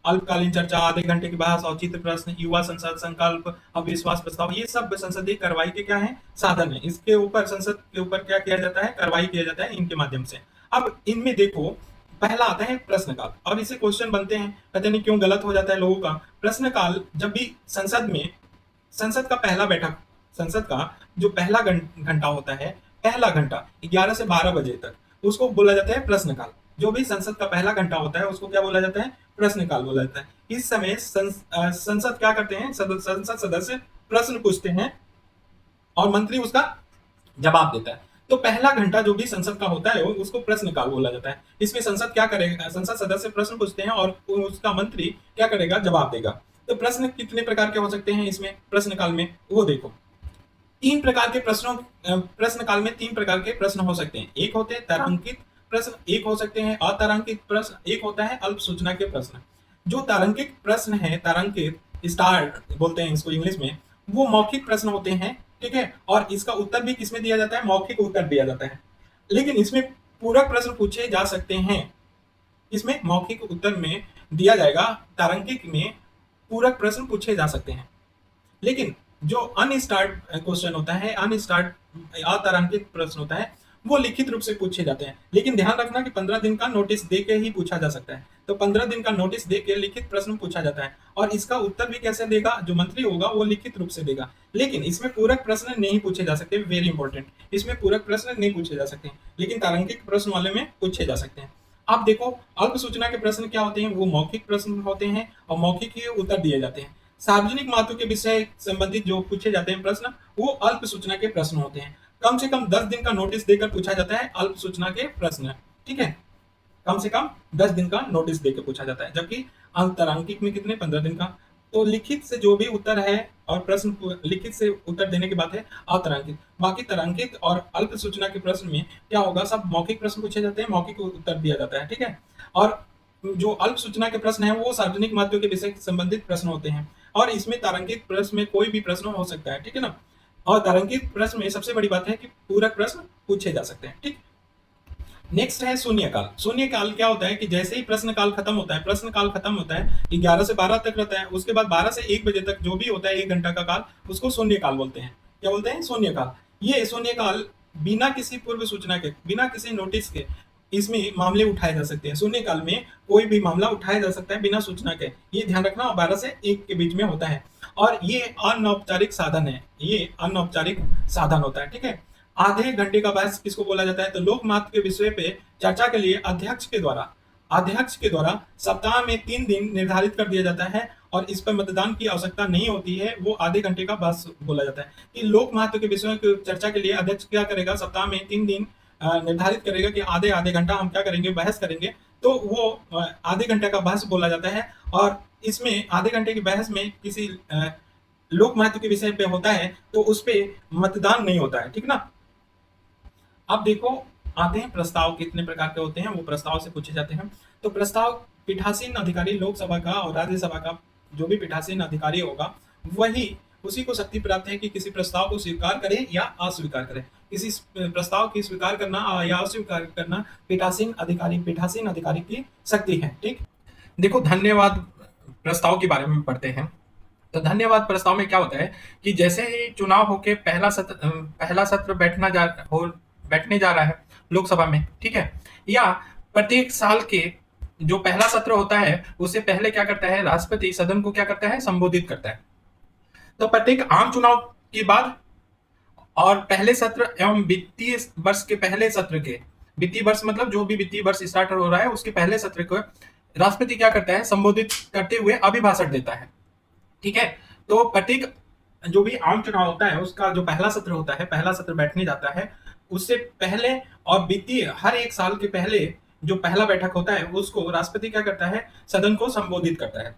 अल्पकालीन चर्चा, आधे घंटे की बहस, औचित्य प्रश्न, युवा संसद, संकल्प, अविश्वास प्रस्ताव, ये सब संसदीय कार्रवाई के क्या है, साधन है। इसके ऊपर, संसद के ऊपर क्या किया जाता है, कार्रवाई किया जाता है इनके माध्यम से। अब इनमें देखो पहला आता है प्रश्नकाल। अब इससे क्वेश्चन बनते हैं, पता नहीं क्यों गलत हो जाता है लोगों का। प्रश्नकाल जब भी संसद में, संसद का पहला बैठक, संसद का जो पहला घंटा होता है, पहला घंटा 11 से 12 बजे तक, उसको बोला जाता है प्रश्नकाल। जो भी संसद का पहला घंटा होता है उसको क्या बोला जाता है, प्रश्नकाल बोला जाता है। इस समय संसद क्या करते हैं, संसद सदस्य प्रश्न पूछते हैं और मंत्री उसका जवाब देता है। तो पहला घंटा जो भी संसद का होता है उसको प्रश्नकाल बोला जाता है। इसमें संसद क्या करेगा, संसद सदस्य प्रश्न पूछते हैं और उसका मंत्री क्या करेगा, जवाब देगा। तो प्रश्न कितने प्रकार के हो सकते हैं इसमें प्रश्नकाल में, वो देखो। तीन प्रकार के प्रश्नों, प्रश्नकाल में तीन प्रकार के प्रश्न हो सकते हैं। एक होते हैं तारांकित प्रश्न, एक हो सकते हैं अतारांकित प्रश्न, एक होता है अल्प सूचना के प्रश्न। जो तारांकित प्रश्न है, तारांकित स्टार बोलते हैं इसको इंग्लिश में, वो मौखिक प्रश्न होते हैं। ठीक है, और इसका उत्तर भी किसमें दिया जाता है, मौखिक उत्तर दिया जाता है। लेकिन इसमें पूरक प्रश्न पूछे जा सकते हैं, इसमें मौखिक उत्तर में दिया जाएगा, तारांकित में पूरक प्रश्न पूछे जा सकते हैं। लेकिन जो अनस्टार्ट क्वेश्चन होता है, अनस्टार्ट अतारांकित प्रश्न होता है, वो लिखित रूप से पूछे जाते हैं। लेकिन ध्यान रखना कि 15 दिन का नोटिस दे के ही पूछा जा सकता है। तो 15 दिन का नोटिस दे के लिखित प्रश्न पूछा जाता है, और इसका उत्तर भी कैसे देगा, जो मंत्री होगा वो लिखित रूप से देगा। लेकिन इसमें पूरक प्रश्न नहीं पूछे जा सकते, वेरी इंपॉर्टेंट, इसमें पूरक प्रश्न नहीं पूछे जा सकते, लेकिन तारांकित प्रश्न वाले में पूछे जा सकते हैं। अब देखो अल्प सूचना के प्रश्न क्या होते हैं, वो मौखिक प्रश्न होते हैं और मौखिक ही उत्तर दिए जाते हैं। सार्वजनिक महत्व के विषय संबंधित जो पूछे जाते हैं प्रश्न, वो अल्प सूचना के प्रश्न होते हैं। कम से कम 10 दिन का नोटिस देकर पूछा जाता है अल्प सूचना के प्रश्न। ठीक है, कम से कम 10 दिन का नोटिस देकर पूछा जाता है, जबकि अंतरांकित में कितने, 15 दिन का। तो लिखित से जो भी उत्तर है और प्रश्न लिखित से उत्तर देने की बात है अतारांकित। बाकी तारांकित और अल्प सूचना के प्रश्न में क्या होगा, सब मौखिक प्रश्न पूछे जाते हैं, मौखिक उत्तर दिया जाता है। ठीक है, और जो अल्प सूचना के प्रश्न है वो सार्वजनिक महत्व के विषय संबंधित प्रश्न होते हैं, और इसमें तारांकित प्रश्न में कोई भी प्रश्न हो सकता है। ठीक है ना, और तारांकित प्रश्न में सबसे बड़ी बात है कि पूरक प्रश्न पूछे जा सकते हैं। ठीक, नेक्स्ट है शून्यकाल। शून्यकाल क्या होता है कि जैसे ही प्रश्नकाल खत्म होता है, प्रश्नकाल खत्म होता है 11 से 12 तक रहता है, उसके बाद 12 से 1 बजे तक जो भी होता है 1 घंटा का काल, उसको शून्यकाल बोलते हैं। क्या बोलते हैं, शून्यकाल। ये शून्यकाल बिना किसी पूर्व सूचना के, बिना किसी नोटिस के इसमें मामले उठाए जा सकते हैं। शून्यकाल में कोई भी मामला उठाया जा सकता है बिना सूचना के, ये ध्यान रखना। 12 से 1 के बीच में होता है और ये अनौपचारिक साधन है, ये अनौपचारिक साधन होता है, ठीक है। आधे घंटे का बहस किसको बोला जाता है? तो लोक महत्व के विषय पे चर्चा के लिए अध्यक्ष के द्वारा सप्ताह में 3 दिन निर्धारित कर दिया जाता है और इस पर मतदान की आवश्यकता नहीं होती है, वो आधे घंटे का बहस बोला जाता है। कि लोक महत्व के विषयों की चर्चा के लिए अध्यक्ष क्या करेगा? सप्ताह में 3 दिन निर्धारित करेगा कि आधे आधे घंटा हम क्या करेंगे? बहस करेंगे। तो वो आधे घंटे का बहस बोला जाता है और इसमें आधे घंटे की बहस में किसी लोक महत्व के विषय पे होता है तो उस पे मतदान नहीं होता है, ठीक ना। अब देखो, आते हैं प्रस्ताव कितने प्रकार के होते हैं, वो प्रस्ताव से पूछे जाते हैं। तो प्रस्ताव पीठासीन अधिकारी लोकसभा का और राज्यसभा का जो भी पीठासीन अधिकारी होगा वही उसी को शक्ति प्राप्त है कि किसी प्रस्ताव को स्वीकार करे या अस्वीकार करे। किसी प्रस्ताव की स्वीकार करना या अस्वीकार करना पीठासीन अधिकारी की शक्ति है, ठीक। देखो, धन्यवाद प्रस्ताव के बारे में पढ़ते हैं। तो धन्यवाद प्रस्ताव में क्या होता है कि जैसे ही चुनाव होके पहला सत्र बैठने जा रहा है लोकसभा में, ठीक है, या प्रत्येक साल के जो पहला सत्र होता है उससे पहले क्या करता है? राष्ट्रपति सदन को क्या करता है? संबोधित करता है। तो प्रत्येक आम चुनाव के बाद और पहले सत्र एवं वित्तीय वर्ष के पहले सत्र के, वित्तीय वर्ष मतलब जो भी वित्तीय वर्ष स्टार्ट हो रहा है उसके पहले सत्र को राष्ट्रपति क्या करता है? संबोधित करते हुए अभिभाषण देता है, ठीक है। तो प्रत्येक जो भी आम चुनाव होता है उसका जो पहला सत्र होता है, पहला सत्र बैठने जाता है, उससे पहले और वित्तीय हर एक साल के पहले जो पहला बैठक होता है उसको राष्ट्रपति क्या करता है? सदन को संबोधित करता है।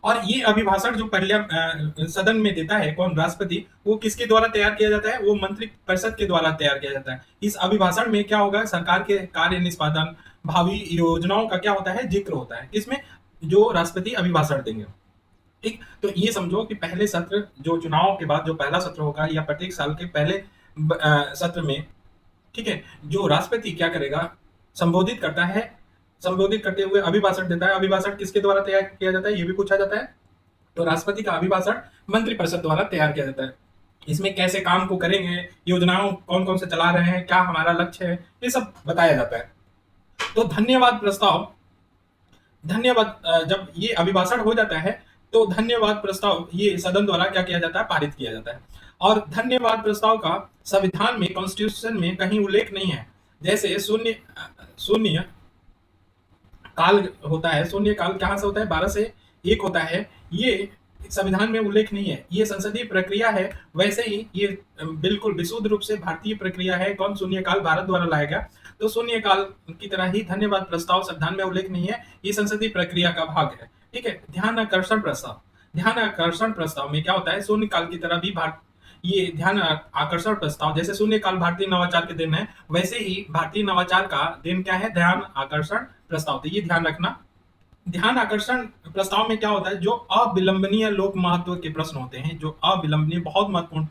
और ये अभिभाषण जो पहले सदन में देता है कौन? राष्ट्रपति। वो किसके द्वारा तैयार किया जाता है? वो मंत्री परिषद के द्वारा तैयार किया जाता है। इस अभिभाषण में क्या होगा? सरकार के कार्य निष्पादन, भावी योजनाओं का क्या होता है? जिक्र होता है। इसमें जो राष्ट्रपति अभिभाषण देंगे, ठीक। तो ये समझो कि पहले सत्र जो चुनाव के बाद जो पहला सत्र होगा या प्रत्येक साल के पहले सत्र में, ठीक है, जो राष्ट्रपति क्या करेगा? संबोधित करता है, संबोधित करते हुए अभिभाषण देता है। अभिभाषण किसके द्वारा तैयार किया जाता है? ये भी पूछा जाता है। तो राष्ट्रपति का अभिभाषण मंत्रिपरिषद द्वारा तैयार किया जाता है। इसमें कैसे काम को करेंगे, योजनाओं कौन कौन से चला रहे हैं, क्या हमारा लक्ष्य है, ये सब बताया जाता है। तो धन्यवाद प्रस्ताव, जब ये अभिभाषण हो जाता है तो धन्यवाद प्रस्ताव ये सदन द्वारा क्या किया जाता है? पारित किया जाता है। और धन्यवाद प्रस्ताव का संविधान में, कॉन्स्टिट्यूशन में कहीं उल्लेख नहीं है। जैसे शून्य काल होता है, शून्य काल कहाँ से होता है? 12 से 1 होता है। ये संविधान में उल्लेख नहीं है, ये संसदीय प्रक्रिया है। वैसे ही ये बिल्कुल विशुद्ध रूप से भारतीय प्रक्रिया है। कौन? शून्य काल भारत द्वारा लाया गया। तो शून्य काल की तरह ही धन्यवाद प्रस्ताव संविधान में उल्लेख नहीं है, ये संसदीय प्रक्रिया का भाग है, ठीक है। ध्यान आकर्षण प्रस्ताव में क्या होता है? शून्य काल की तरह भी ये ध्यान आकर्षण प्रस्ताव, जैसे शून्य काल भारतीय नवाचार के दिन है, वैसे ही भारतीय नवाचार का दिन क्या है? ध्यान आकर्षण प्रस्ताव। तो ये ध्यान रखना। ध्यान आकर्षण प्रस्ताव में क्या होता है? जो अविलंबनीय लोक महत्व के प्रश्न होते हैं, जो अविलंबनीय बहुत महत्वपूर्ण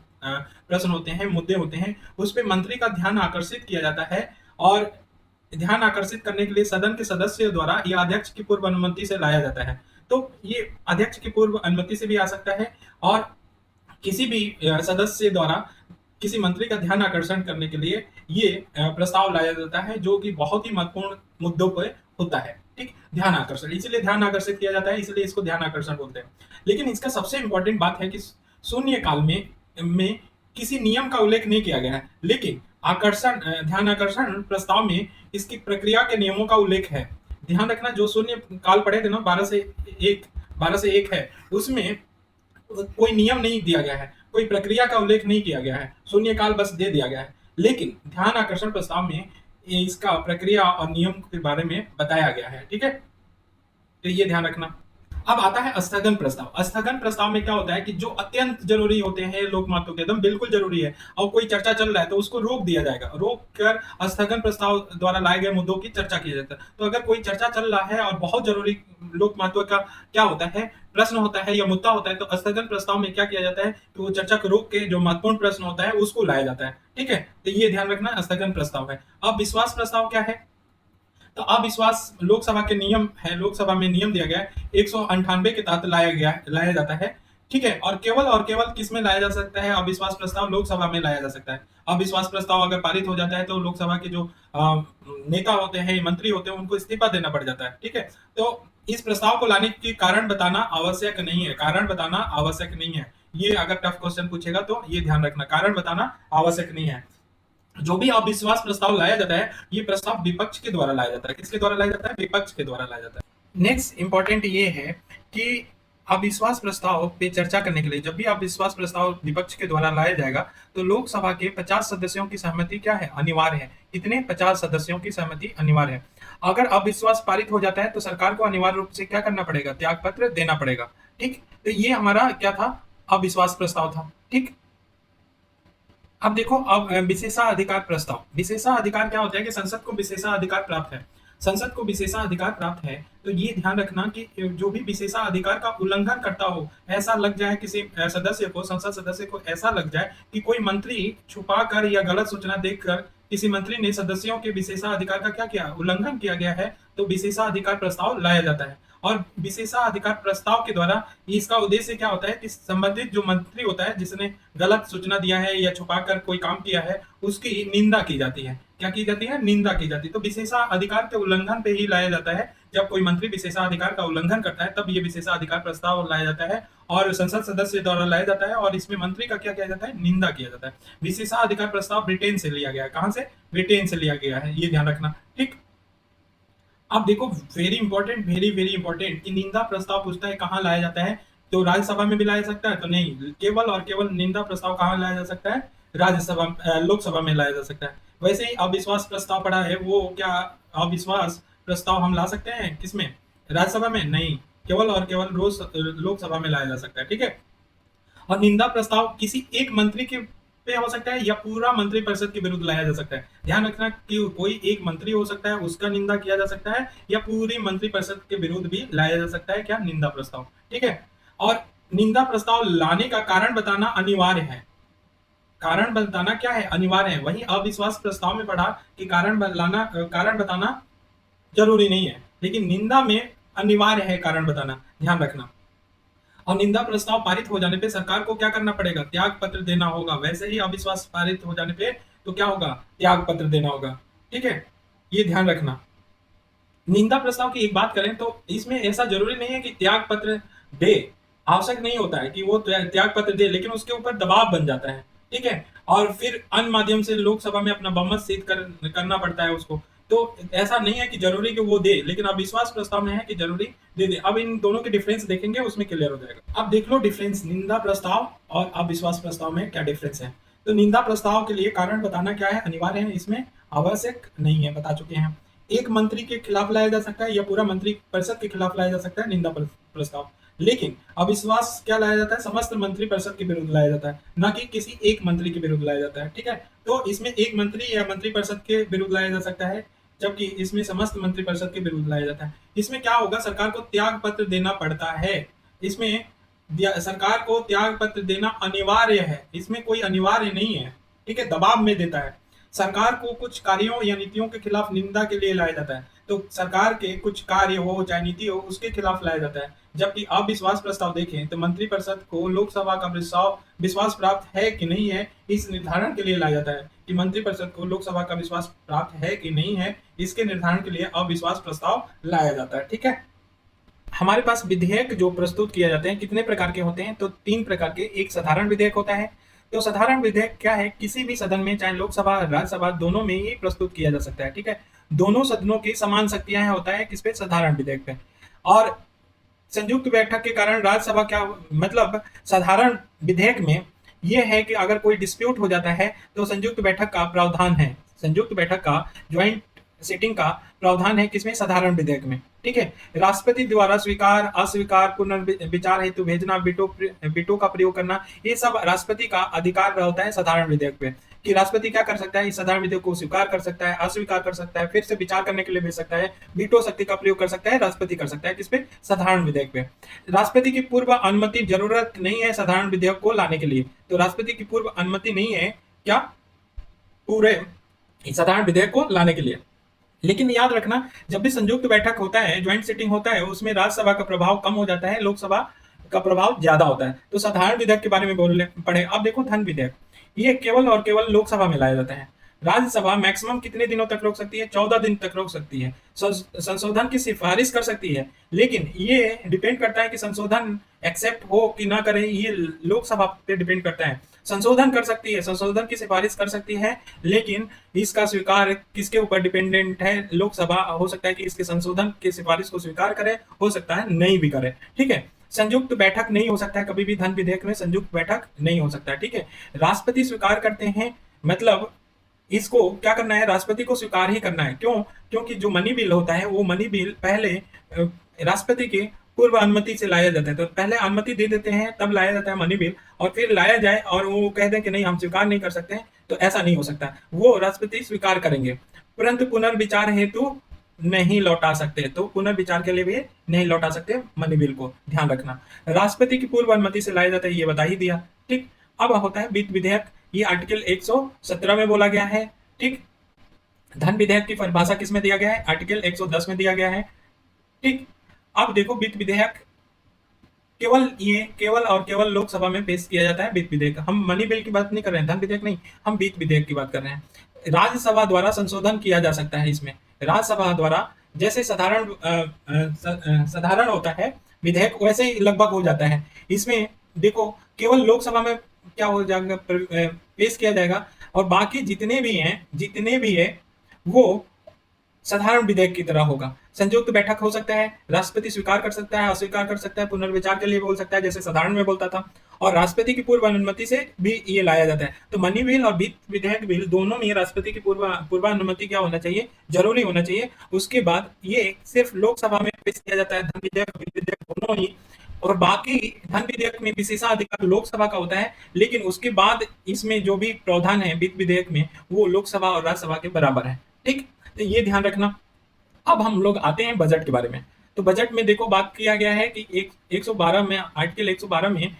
प्रश्न होते हैं, मुद्दे होते हैं, उस पे मंत्री का ध्यान आकर्षित किया जाता है। और ध्यान आकर्षित करने के लिए सदन के सदस्य द्वारा या अध्यक्ष की पूर्व अनुमति से लाया जाता है। तो ये अध्यक्ष की पूर्व अनुमति से भी आ सकता है और किसी भी सदस्य द्वारा किसी मंत्री का ध्यान आकर्षण करने के लिए ये प्रस्ताव लाया जाता है, जो कि बहुत ही महत्वपूर्ण मुद्दों पर होता है, ठीक। ध्यान आकर्षण, इसलिए ध्यान आकर्षित किया जाता है, इसलिए इसको ध्यान आकर्षण बोलते हैं। लेकिन इसका सबसे इंपॉर्टेंट बात है कि शून्य काल में किसी नियम का उल्लेख नहीं किया गया है, लेकिन ध्यान आकर्षण प्रस्ताव में इसकी प्रक्रिया के नियमों का उल्लेख है। ध्यान रखना, जो शून्य काल पढ़े थे ना, 12 से 1 है, उसमें कोई नियम नहीं दिया गया है, कोई प्रक्रिया का उल्लेख नहीं किया गया है, शून्य काल बस दे दिया गया है। लेकिन ध्यान आकर्षण प्रस्ताव में इसका प्रक्रिया और नियम के बारे में बताया गया है, ठीक है। तो ये ध्यान रखना। अब आता है स्थगन प्रस्ताव। स्थगन प्रस्ताव में क्या होता है कि जो अत्यंत जरूरी होते हैं, लोक महत्व के एकदम बिल्कुल जरूरी है और कोई चर्चा चल रहा है तो उसको रोक दिया जाएगा, रोक कर स्थगन प्रस्ताव द्वारा लाए गए मुद्दों की चर्चा की जाती है। तो अगर कोई चर्चा चल रहा है और बहुत जरूरी लोक महत्व का क्या होता है, प्रश्न होता है या मुद्दा होता है, तो स्थगन प्रस्ताव में क्या किया जाता है कि वो चर्चा को रोक के जो महत्वपूर्ण प्रश्न होता है उसको लाया जाता है, ठीक है। तो ये ध्यान रखना, स्थगन प्रस्ताव है। अब विश्वास प्रस्ताव क्या है? तो अविश्वास लोकसभा के नियम है, लोकसभा में नियम दिया गया है, 198 के तहत लाया जाता है ठीक है। और केवल किस में लाया जा सकता है? अविश्वास प्रस्ताव लोकसभा में लाया जा सकता है। अविश्वास प्रस्ताव अगर पारित हो जाता है तो लोकसभा के जो नेता होते हैं, मंत्री होते हैं, उनको इस्तीफा देना पड़ जाता है। ठीक है। तो इस प्रस्ताव को लाने के कारण बताना आवश्यक नहीं है। कारण बताना आवश्यक नहीं है। ये अगर टफ क्वेश्चन पूछेगा तो ये ध्यान रखना, कारण बताना आवश्यक नहीं है। जो भी अविश्वास प्रस्ताव लाया जाता है, ये प्रस्ताव विपक्ष के द्वारा लाया जाता है। किसके द्वारा लाया जाता है? विपक्ष के द्वारा लाया जाता है। नेक्स्ट इंपॉर्टेंट ये है कि अविश्वास प्रस्ताव पे चर्चा करने के लिए जब भी अविश्वास प्रस्ताव विपक्ष के द्वारा लाया जाएगा तो लोकसभा के 50 सदस्यों की सहमति क्या है? अनिवार्य है। कितने? 50 सदस्यों की सहमति अनिवार्य है। अगर अविश्वास पारित हो जाता है तो सरकार को अनिवार्य रूप से क्या करना पड़ेगा? त्याग पत्र देना पड़ेगा। ठीक, तो ये हमारा क्या था? अविश्वास प्रस्ताव था। ठीक, अब देखो, अब विशेषाधिकार प्रस्ताव। विशेषाधिकार क्या होता है कि संसद को विशेषाधिकार प्राप्त है। संसद को विशेषाधिकार प्राप्त है तो ये ध्यान रखना कि जो भी विशेषाधिकार का उल्लंघन करता हो, ऐसा लग जाए किसी सदस्य को, संसद सदस्य को ऐसा लग जाए कि कोई मंत्री छुपा कर या गलत सूचना देकर किसी मंत्री ने सदस्यों के विशेषाधिकार का क्या किया? उल्लंघन किया गया है, तो विशेषाधिकार प्रस्ताव लाया जाता है। और विशेषाधिकार प्रस्ताव के द्वारा इसका उद्देश्य क्या होता है कि संबंधित जो मंत्री होता है जिसने गलत सूचना दिया है या छुपाकर कोई काम किया है, उसकी निंदा की जाती है। क्या की जाती है? निंदा की जाती है। तो विशेषाधिकार के उल्लंघन पे ही लाया जाता है। जब कोई मंत्री विशेषाधिकार का उल्लंघन करता है तब ये विशेषाधिकार प्रस्ताव लाया जाता है और संसद सदस्य द्वारा लाया जाता है और इसमें मंत्री का क्या किया जाता है? निंदा किया जाता है। विशेषाधिकार प्रस्ताव ब्रिटेन से लिया गया है। कहां से? ब्रिटेन से लिया गया है, ये ध्यान रखना। ठीक, अब देखो, very important, very very important कि निंदा प्रस्ताव पूछता है कहाँ लाया जाता है? तो राज्यसभा में भी लाया सकता है? तो नहीं, केवल और केवल निंदा प्रस्ताव कहाँ लाया जा सकता है? राज्यसभा, लोकसभा में लाया जा सकता है। वैसे ही अविश्वास प्रस्ताव पड़ा है, वो क्या अविश्वास प्रस्ताव हम ला सकते हैं किसमें? राज्यसभा में? नहीं, केवल और केवल रोज लोकसभा में लाया जा सकता है। ठीक है। और निंदा प्रस्ताव किसी एक मंत्री के पे हो सकता है या पूरा मंत्रिपरिषद के विरुद्ध लाया जा सकता है। ध्यान रखना कि कोई एक मंत्री हो सकता है, उसका निंदा किया जा सकता है, या पूरी मंत्रिपरिषद के विरुद्ध भी लाया जा सकता है क्या? निंदा प्रस्ताव। ठीक है। और निंदा प्रस्ताव लाने का कारण बताना अनिवार्य है। कारण बताना क्या है? अनिवार्य है। वहीं अविश्वास प्रस्ताव में पढ़ा कि कारण बताना जरूरी नहीं है, लेकिन निंदा में अनिवार्य है कारण बताना। ध्यान रखना। और निंदा प्रस्ताव पारित हो जाने पे सरकार को क्या करना पड़ेगा? त्याग पत्र देना होगा। वैसे ही अविश्वास पारित हो जाने पे तो क्या होगा? त्याग पत्र देना होगा। ठीक है, ये ध्यान रखना। निंदा प्रस्ताव की एक बात करें तो इसमें ऐसा जरूरी नहीं है कि त्याग पत्र दे, आवश्यक नहीं होता है कि वो त्याग पत्र दे, लेकिन उसके ऊपर दबाव बन जाता है। ठीक है, और फिर अन्य माध्यम से लोकसभा में अपना बहुमत सिद्ध करना पड़ता है उसको। तो ऐसा नहीं है कि जरूरी कि वो दे, लेकिन अविश्वास प्रस्ताव में है कि जरूरी दे दे। अब इन दोनों के डिफरेंस देखेंगे, उसमें क्लियर हो जाएगा। अब देख लो डिफरेंस, निंदा प्रस्ताव और अविश्वास प्रस्ताव में क्या डिफरेंस है। तो निंदा प्रस्ताव के लिए कारण बताना क्या है? अनिवार्य है, इसमें आवश्यक नहीं है, बता चुके हैं। एक मंत्री के खिलाफ लाया जा सकता है या पूरा मंत्री परिषद के खिलाफ लाया जा सकता है निंदा प्रस्ताव। लेकिन अविश्वास क्या लाया जाता है? समस्त मंत्री परिषद के विरुद्ध लाया जाता है, न कि किसी एक मंत्री के विरुद्ध लाया जाता है। ठीक है, तो इसमें एक मंत्री या मंत्री परिषद के विरुद्ध लाया जा सकता है, जबकि इसमें समस्त मंत्री परिषद के विरुद्ध लाया जाता है। इसमें क्या होगा? सरकार को त्याग पत्र देना पड़ता है। इसमें सरकार को त्याग पत्र देना अनिवार्य है, इसमें कोई अनिवार्य नहीं है। ठीक है, दबाव में देता है। सरकार को कुछ कार्यों या नीतियों के खिलाफ निंदा के लिए लाया जाता है, तो सरकार के कुछ कार्य हो चाहे नीति हो उसके खिलाफ लाया जाता है। जबकि अविश्वास प्रस्ताव देखें तो मंत्रिपरिषद को लोकसभा का विश्वास प्राप्त है कि नहीं है, इस निर्धारण के लिए लाया जाता है कि मंत्रिपरिषद को लोकसभा का विश्वास प्राप्त है कि नहीं है, इसके निर्धारण के लिए अविश्वास प्रस्ताव लाया जाता है। ठीक है, हमारे पास विधेयक जो प्रस्तुत किए जाते हैं कितने प्रकार के होते हैं? तो 3 प्रकार के। एक साधारण विधेयक होता है। तो साधारण विधेयक क्या है? किसी भी सदन में, चाहे लोकसभा राज्यसभा, दोनों में ही प्रस्तुत किया जा सकता है। ठीक है, दोनों सदनों की समान शक्तियां होता है किस पे? साधारण विधेयक पे। और संयुक्त बैठक के कारण राज्यसभा क्या, मतलब साधारण विधेयक में यह है कि अगर कोई डिस्प्यूट हो जाता है तो संयुक्त बैठक का प्रावधान है, संयुक्त बैठक का ज्वाइंट सिटिंग का प्रावधान है किसमें? साधारण विधेयक में। ठीक है, राष्ट्रपति द्वारा स्वीकार, अस्वीकार, पुनर्विचार हेतु भेजना, वीटो का प्रयोग करना, ये सब राष्ट्रपति का अधिकार होता है साधारण विधेयक पे, कि राष्ट्रपति क्या कर सकता है? इस साधारण विधेयक को स्वीकार कर सकता है, अस्वीकार कर सकता है, फिर से विचार करने के लिए भेज सकता है, वीटो शक्ति का प्रयोग कर सकता है, राष्ट्रपति कर सकता है किस पे? साधारण विधेयक पे। राष्ट्रपति की पूर्व अनुमति जरूरत नहीं है साधारण विधेयक को लाने के लिए, तो राष्ट्रपति की पूर्व अनुमति नहीं है क्या? पूरे साधारण विधेयक को लाने के लिए। लेकिन याद रखना, जब भी संयुक्त बैठक होता है, ज्वाइंट सिटिंग होता है, उसमें राज्यसभा का प्रभाव कम हो जाता है लोकसभा का प्रभाव ज्यादा होता है। तो साधारण विधेयक के बारे में बोल पढ़े। अब देखो धन विधेयक, ये केवल और केवल लोकसभा में लाया जाता है। राज्यसभा मैक्सिमम कितने दिनों तक रोक सकती है? 14 दिन तक रोक सकती है। संशोधन की सिफारिश कर सकती है, लेकिन ये डिपेंड करता है कि संशोधन एक्सेप्ट हो कि ना करे, ये लोकसभा पे डिपेंड करता है। संशोधन कर सकती है, संशोधन की सिफारिश कर सकती है, लेकिन इसका स्वीकार किसके ऊपर डिपेंडेंट है? लोकसभा। हो सकता है कि इसके संशोधन की सिफारिश को स्वीकार करे, हो सकता है नहीं भी करे। ठीक है। संयुक्त बैठक नहीं हो सकता है, कभी भी धन विधेयक में संयुक्त बैठक नहीं हो सकता है। ठीक है। राष्ट्रपति स्वीकार करते हैं, मतलब इसको क्या करना है? राष्ट्रपति को स्वीकार ही करना है। क्यों? क्योंकि जो मनी बिल होता है, वो मनी बिल पहले राष्ट्रपति के पूर्व अनुमति से लाया जाता है। तो पहले अनुमति दे देते हैं, तब लाया जाता है मनी बिल, और फिर लाया जाए और वो कह दें कि नहीं हम स्वीकार नहीं कर सकते हैं, तो ऐसा नहीं हो सकता। वो राष्ट्रपति स्वीकार करेंगे, परंतु पुनर्विचार हेतु नहीं लौटा सकते। तो पुनर्विचार के लिए भी नहीं लौटा सकते मनी बिल को, ध्यान रखना। राष्ट्रपति की पूर्व अनुमति से लाया जाता है, ये बता ही दिया। ठीक। अब होता है वित्त विधेयक, ये आर्टिकल 117 में बोला गया है। ठीक। धन विधेयक की परिभाषा किसमें दिया गया है? आर्टिकल 110 में दिया गया है। ठीक। अब देखो वित्त विधेयक केवल और केवल लोकसभा में पेश किया जाता है। वित्त विधेयक, हम मनी बिल की बात नहीं कर रहे हैं, धन विधेयक नहीं, हम वित्त विधेयक की बात कर रहे हैं। राज्यसभा द्वारा संशोधन किया जा सकता है इसमें। राज्यसभा द्वारा, जैसे साधारण होता है विधेयक, वैसे ही लगभग हो जाता है। इसमें देखो केवल लोकसभा में क्या हो जाएगा, पेश किया जाएगा, और बाकी जितने भी है वो साधारण विधेयक की तरह होगा। संयुक्त बैठक हो सकता है, राष्ट्रपति स्वीकार कर सकता है, अस्वीकार कर सकता है, पुनर्विचार के लिए बोल सकता है, जैसे साधारण में बोलता था, और राष्ट्रपति की पूर्व अनुमति से भी ये लाया जाता है। तो मनी बिल और वित्त विधेयक बिल दोनों में राष्ट्रपति की पूर्व अनुमति क्या होना चाहिए? जरूरी होना चाहिए। उसके बाद ये सिर्फ लोकसभा में पेश किया जाता है, धन विधेयक वित्त विधेयक दोनों ही। और बाकी धन विधेयक में विशेषाधिकार लोकसभा का होता है, लेकिन उसके बाद इसमें जो भी प्रावधान है वित्त विधेयक में, वो लोकसभा और राज्यसभा के बराबर है। ठीक। तो ये ध्यान रखना। अब हम लोग आते हैं बजट के बारे में। तो बजट में देखो बात किया गया है कि 112 में, आर्टिकल 112 में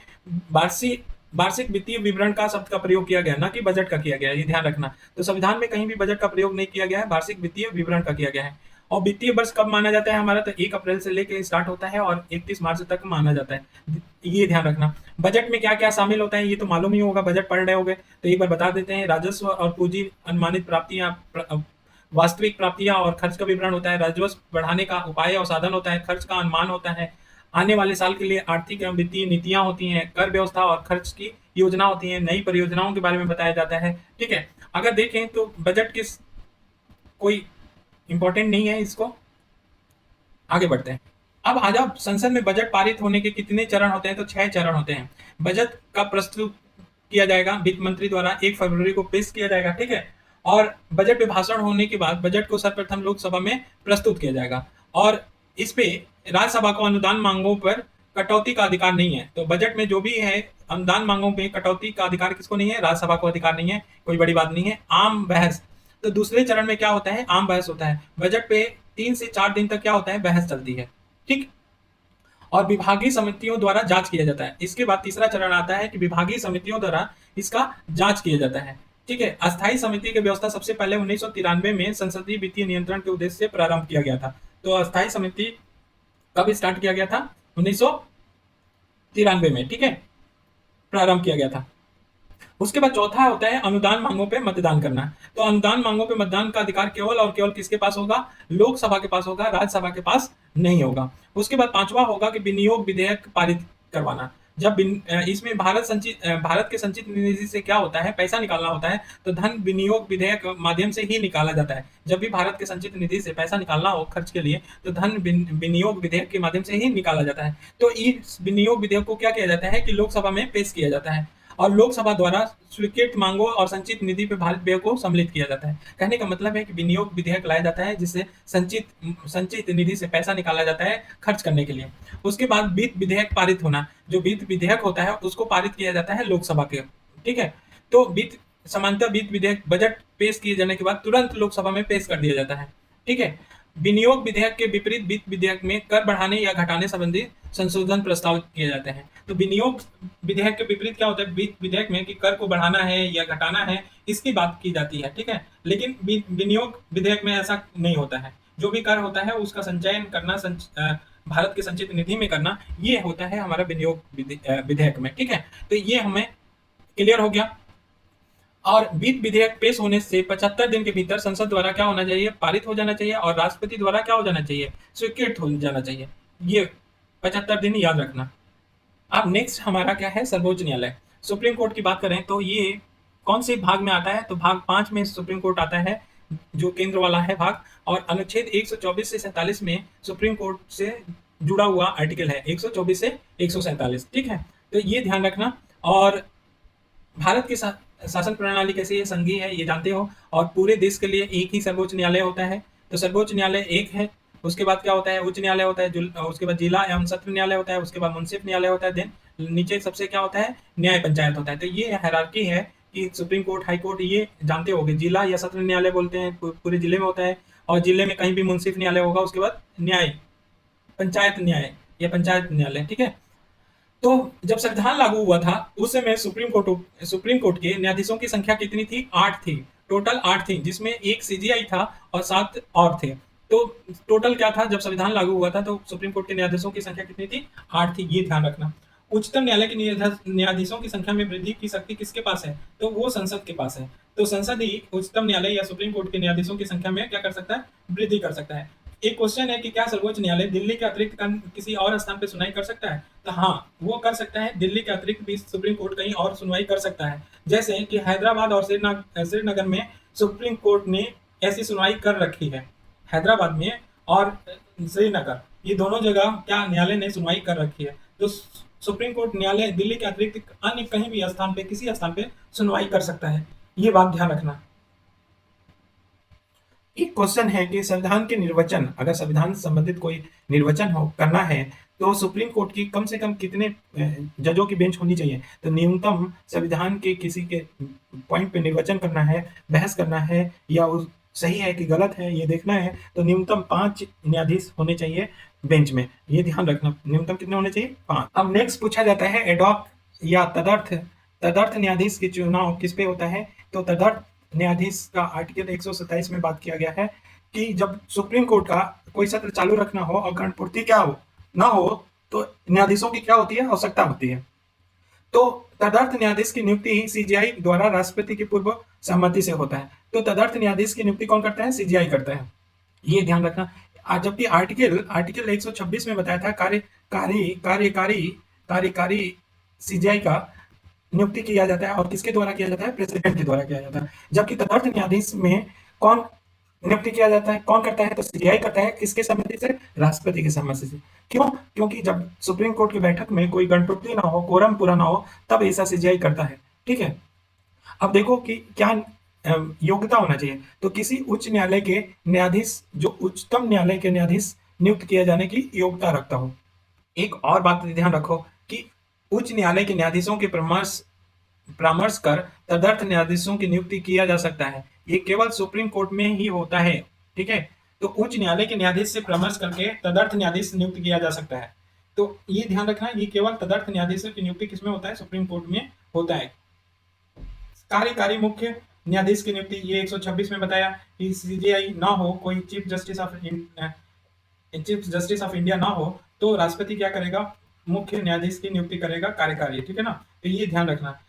वार्षिक वित्तीय विवरण का शब्द का प्रयोग किया गया, ना कि बजट का किया गया, ये ध्यान रखना। तो संविधान में कहीं भी बजट का प्रयोग नहीं किया गया है, वार्षिक वित्तीय विवरण का किया गया है। और वित्तीय वर्ष कब माना जाता है हमारा? तो 1 अप्रैल से लेकर स्टार्ट होता है और 31 मार्च तक माना जाता है, ये ध्यान रखना। बजट में क्या क्या शामिल होता है ये तो मालूम ही होगा, बजट पढ़ रहे होगे, तो एक बार बता देते हैं। राजस्व और पूंजी, अनुमानित प्राप्तियां, वास्तविक प्राप्तियां और खर्च का विवरण होता है। राजस्व बढ़ाने का उपाय और साधन होता है। खर्च का अनुमान होता है। आने वाले साल के लिए आर्थिक एवं वित्तीय नीतियां होती हैं। कर व्यवस्था और खर्च की योजना होती है। नई परियोजनाओं के बारे में बताया जाता है। ठीक है। अगर देखें तो बजट किस कोई इंपॉर्टेंट नहीं है, इसको आगे बढ़ते हैं। अब आ जाओ, संसद में बजट पारित होने के कितने चरण होते हैं? तो 6 चरण होते हैं। बजट का प्रस्तुत किया जाएगा वित्त मंत्री द्वारा, 1 फरवरी को पेश किया जाएगा। ठीक है। और बजट पे भाषण होने के बाद बजट को सर्वप्रथम लोकसभा में प्रस्तुत किया जाएगा, और इस पे राज्यसभा को अनुदान मांगों पर कटौती का अधिकार नहीं है। तो बजट में जो भी है अनुदान मांगों पे कटौती का अधिकार किसको नहीं है? राज्यसभा को अधिकार नहीं है, कोई बड़ी बात नहीं है। आम बहस, तो दूसरे चरण में क्या होता है? आम बहस होता है। बजट पे 3 से 4 दिन तक क्या होता है? बहस चलती है। ठीक। और विभागीय समितियों द्वारा जांच किया जाता है। इसके बाद तीसरा चरण आता है कि विभागीय समितियों द्वारा इसका जांच किया जाता है। ठीक है। अस्थायी समिति की व्यवस्था सबसे पहले 1993 में संसदीय वित्तीय नियंत्रण के उद्देश्य से प्रारंभ किया गया था। तो अस्थायी समिति कब स्टार्ट किया गया था? 1993 में। ठीक है, प्रारंभ किया गया था। उसके बाद चौथा होता है अनुदान मांगों पे मतदान करना। तो अनुदान मांगों पे मतदान का अधिकार केवल और केवल किसके पास होगा? लोकसभा के पास होगा, राज्यसभा के पास नहीं होगा। उसके बाद पांचवा होगा कि विनियोग विधेयक पारित करवाना। जब इसमें भारत के संचित निधि से क्या होता है? पैसा निकालना होता है। तो धन विनियोग विधेयक माध्यम से ही निकाला जाता है। जब भी भारत के संचित निधि से पैसा निकालना हो खर्च के लिए, तो धन विनियोग विधेयक के माध्यम से ही निकाला जाता है। तो इस विनियोग विधेयक को क्या किया जाता है कि लोकसभा में पेश किया जाता है, और लोकसभा द्वारा स्वीकृत मांगों और संचित निधि पर भारत व्यय को सम्मिलित किया जाता है। कहने का मतलब है कि विनियोग विधेयक लाया जाता है जिससे संचित निधि से पैसा निकाला जाता है खर्च करने के लिए। उसके बाद वित्त विधेयक पारित होना। जो वित्त विधेयक होता है उसको पारित किया जाता है लोकसभा के। ठीक है। तो सामान्यतः वित्त विधेयक बजट पेश किए जाने के बाद तुरंत लोकसभा में पेश कर दिया जाता है। ठीक है। विनियोग विधेयक के विपरीत वित्त विधेयक में कर बढ़ाने या घटाने संबंधी संशोधन प्रस्ताव किए जाते हैं। तो विनियोग विधेयक के विपरीत क्या होता है? वित्त विधेयक में कि कर को बढ़ाना है या घटाना है, इसकी बात की जाती है। ठीक है। लेकिन विनियोग विधेयक में ऐसा नहीं होता है। जो भी कर होता है उसका संचयन करना, भारत के संचित निधि में करना, ये होता है हमारा विनियोग विधेयक में। ठीक है, तो ये हमें क्लियर हो गया। और वित्त विधेयक पेश होने से 75 दिन के भीतर संसद द्वारा क्या होना चाहिए, पारित हो जाना चाहिए, और राष्ट्रपति द्वारा क्या हो जाना चाहिए, स्वीकृत हो जाना चाहिए। ये 75 दिन याद रखना। अब नेक्स्ट हमारा क्या है, सर्वोच्च न्यायालय। सुप्रीम कोर्ट की बात करें तो ये कौन से भाग में आता है, तो भाग 5 में सुप्रीम कोर्ट आता है, जो केंद्र वाला है भाग। और अनुच्छेद 124 से 47 में सुप्रीम कोर्ट से जुड़ा हुआ आर्टिकल है, 124 से 147। ठीक है, तो ये ध्यान रखना। और भारत की शासन प्रणाली कैसी है, संघीय है, ये जानते हो। और पूरे देश के लिए एक ही सर्वोच्च न्यायालय होता है, तो सर्वोच्च न्यायालय एक है। उसके बाद क्या होता है, उच्च न्यायालय होता है, उसके बाद जिला एवं सत्र न्यायालय होता है, उसके बाद मुंसिफ न्यायालय होता है, देन नीचे सबसे क्या होता है, न्याय पंचायत होता है। तो ये हायरार्की है कि सुप्रीम कोर्ट, हाई कोर्ट, ये जानते होगे, जिला या सत्र न्यायालय बोलते हैं, पूरे जिले में होता है। और जिले में कहीं भी मुंसिफ न्यायालय होगा, उसके बाद न्याय पंचायत न्याय या पंचायत न्यायालय। ठीक है, तो जब संविधान लागू हुआ था उस समय सुप्रीम कोर्ट के न्यायाधीशों की संख्या कितनी थी, 8 थी। टोटल 8 थी, जिसमें एक सीजीआई था और 7 और थे। तो टोटल क्या था, जब संविधान लागू हुआ था तो सुप्रीम कोर्ट के न्यायाधीशों की संख्या कितनी थी, 8 थी। ये ध्यान रखना। उच्चतम न्यायालय के न्यायाधीशों की संख्या में वृद्धि की शक्ति किसके पास है, तो वो संसद के पास है। तो संसद ही उच्चतम न्यायालय या सुप्रीम कोर्ट के न्यायाधीशों की संख्या में क्या कर सकता है, वृद्धि कर सकता है। एक क्वेश्चन है कि क्या सर्वोच्च न्यायालय दिल्ली के अतिरिक्त किसी और स्थान पर सुनवाई कर सकता है, तो हाँ, वो कर सकता है। दिल्ली के अतिरिक्त भी सुप्रीम कोर्ट कहीं और सुनवाई कर सकता है। जैसे कि हैदराबाद और श्रीनगर में सुप्रीम कोर्ट ने ऐसी सुनवाई कर रखी है। हैदराबाद में और श्रीनगर, ये दोनों जगह क्या न्यायालय ने सुनवाई कर रखी है। तो सुप्रीम कोर्ट न्यायालय दिल्ली के अतिरिक्त अन्य कहीं भी स्थान पे, किसी स्थान पे सुनवाई कर सकता है। ये बात ध्यान रखना। एक क्वेश्चन है कि संविधान के निर्वचन, अगर संविधान संबंधित कोई निर्वचन हो करना है तो सुप्रीम कोर्ट की कम से कम कितने जजों की बेंच होनी चाहिए, तो न्यूनतम संविधान के किसी के पॉइंट पे निर्वचन करना है, बहस करना है, या उस सही है कि गलत है ये देखना है, तो न्यूनतम 5 न्यायाधीश होने चाहिए बेंच में। ये ध्यान रखना, न्यूनतम कितने होने चाहिए, 5। अब नेक्स्ट पूछा जाता है एडॉक या तदर्थ न्यायाधीश के चुनाव किस पे होता है, तो तदर्थ न्यायाधीश का आर्टिकल 127 में बात किया गया है कि जब सुप्रीम कोर्ट का कोई सत्र चालू रखना हो और गणपूर्ति क्या हो ना हो, तो न्यायाधीशों की क्या होती है, आवश्यकता होती है। तो तदर्थ न्यायाधीश की नियुक्ति सीजीआई द्वारा राष्ट्रपति की पूर्व सहमति से होता है। तो तदर्थ न्यायाधीश की नियुक्ति कौन करता है, सीजीआई करता है। ये ध्यान रखना। जबकि आर्टिकल 126 में बताया था कार्यकारी सीजीआई का नियुक्ति किया जाता है, और किसके द्वारा किया जाता है, प्रेसिडेंट के द्वारा किया जाता है। जबकि तदर्थ न्यायाधीश में कौन नियुक्ति किया जाता है, कौन करता है, तो सीजीआई करता है। किसके सहमति से, राष्ट्रपति की सहमति से। क्यों, क्योंकि जब सुप्रीम कोर्ट की बैठक में कोई गणतंत्र ना हो, कोरम पूरा ना हो, तब ऐसा सीजीआई करता है। ठीक है, अब देखो कि क्या योग्यता होना चाहिए, तो किसी उच्च न्यायालय के न्यायाधीश जो उच्चतम न्यायालय के न्यायाधीश नियुक्त किए जाने की योग्यता रखता हो। एक और बात ध्यान रखो कि उच्च न्यायालय के न्यायाधीशों के परामर्श कर तदर्थ न्यायाधीशों की नियुक्ति किया जा सकता है। ये केवल सुप्रीम कोर्ट में ही होता है। ठीक है, तो उच्च न्यायालय के न्यायाधीश से परामर्श करके तदर्थ न्यायाधीश नियुक्त किया जा सकता है। तो ये ध्यान रखना, ये केवल तदर्थ न्यायाधीशों की नियुक्ति किसमें होता है, सुप्रीम कोर्ट में होता है। कार्यकारी मुख्य न्यायाधीश की नियुक्ति ये 126 में बताया कि सीजीआई ना हो, कोई चीफ जस्टिस ऑफ इंडिया ना हो, तो राष्ट्रपति क्या करेगा, मुख्य न्यायाधीश की नियुक्ति करेगा, कार्यकारी। ठीक है ना, तो ये ध्यान रखना।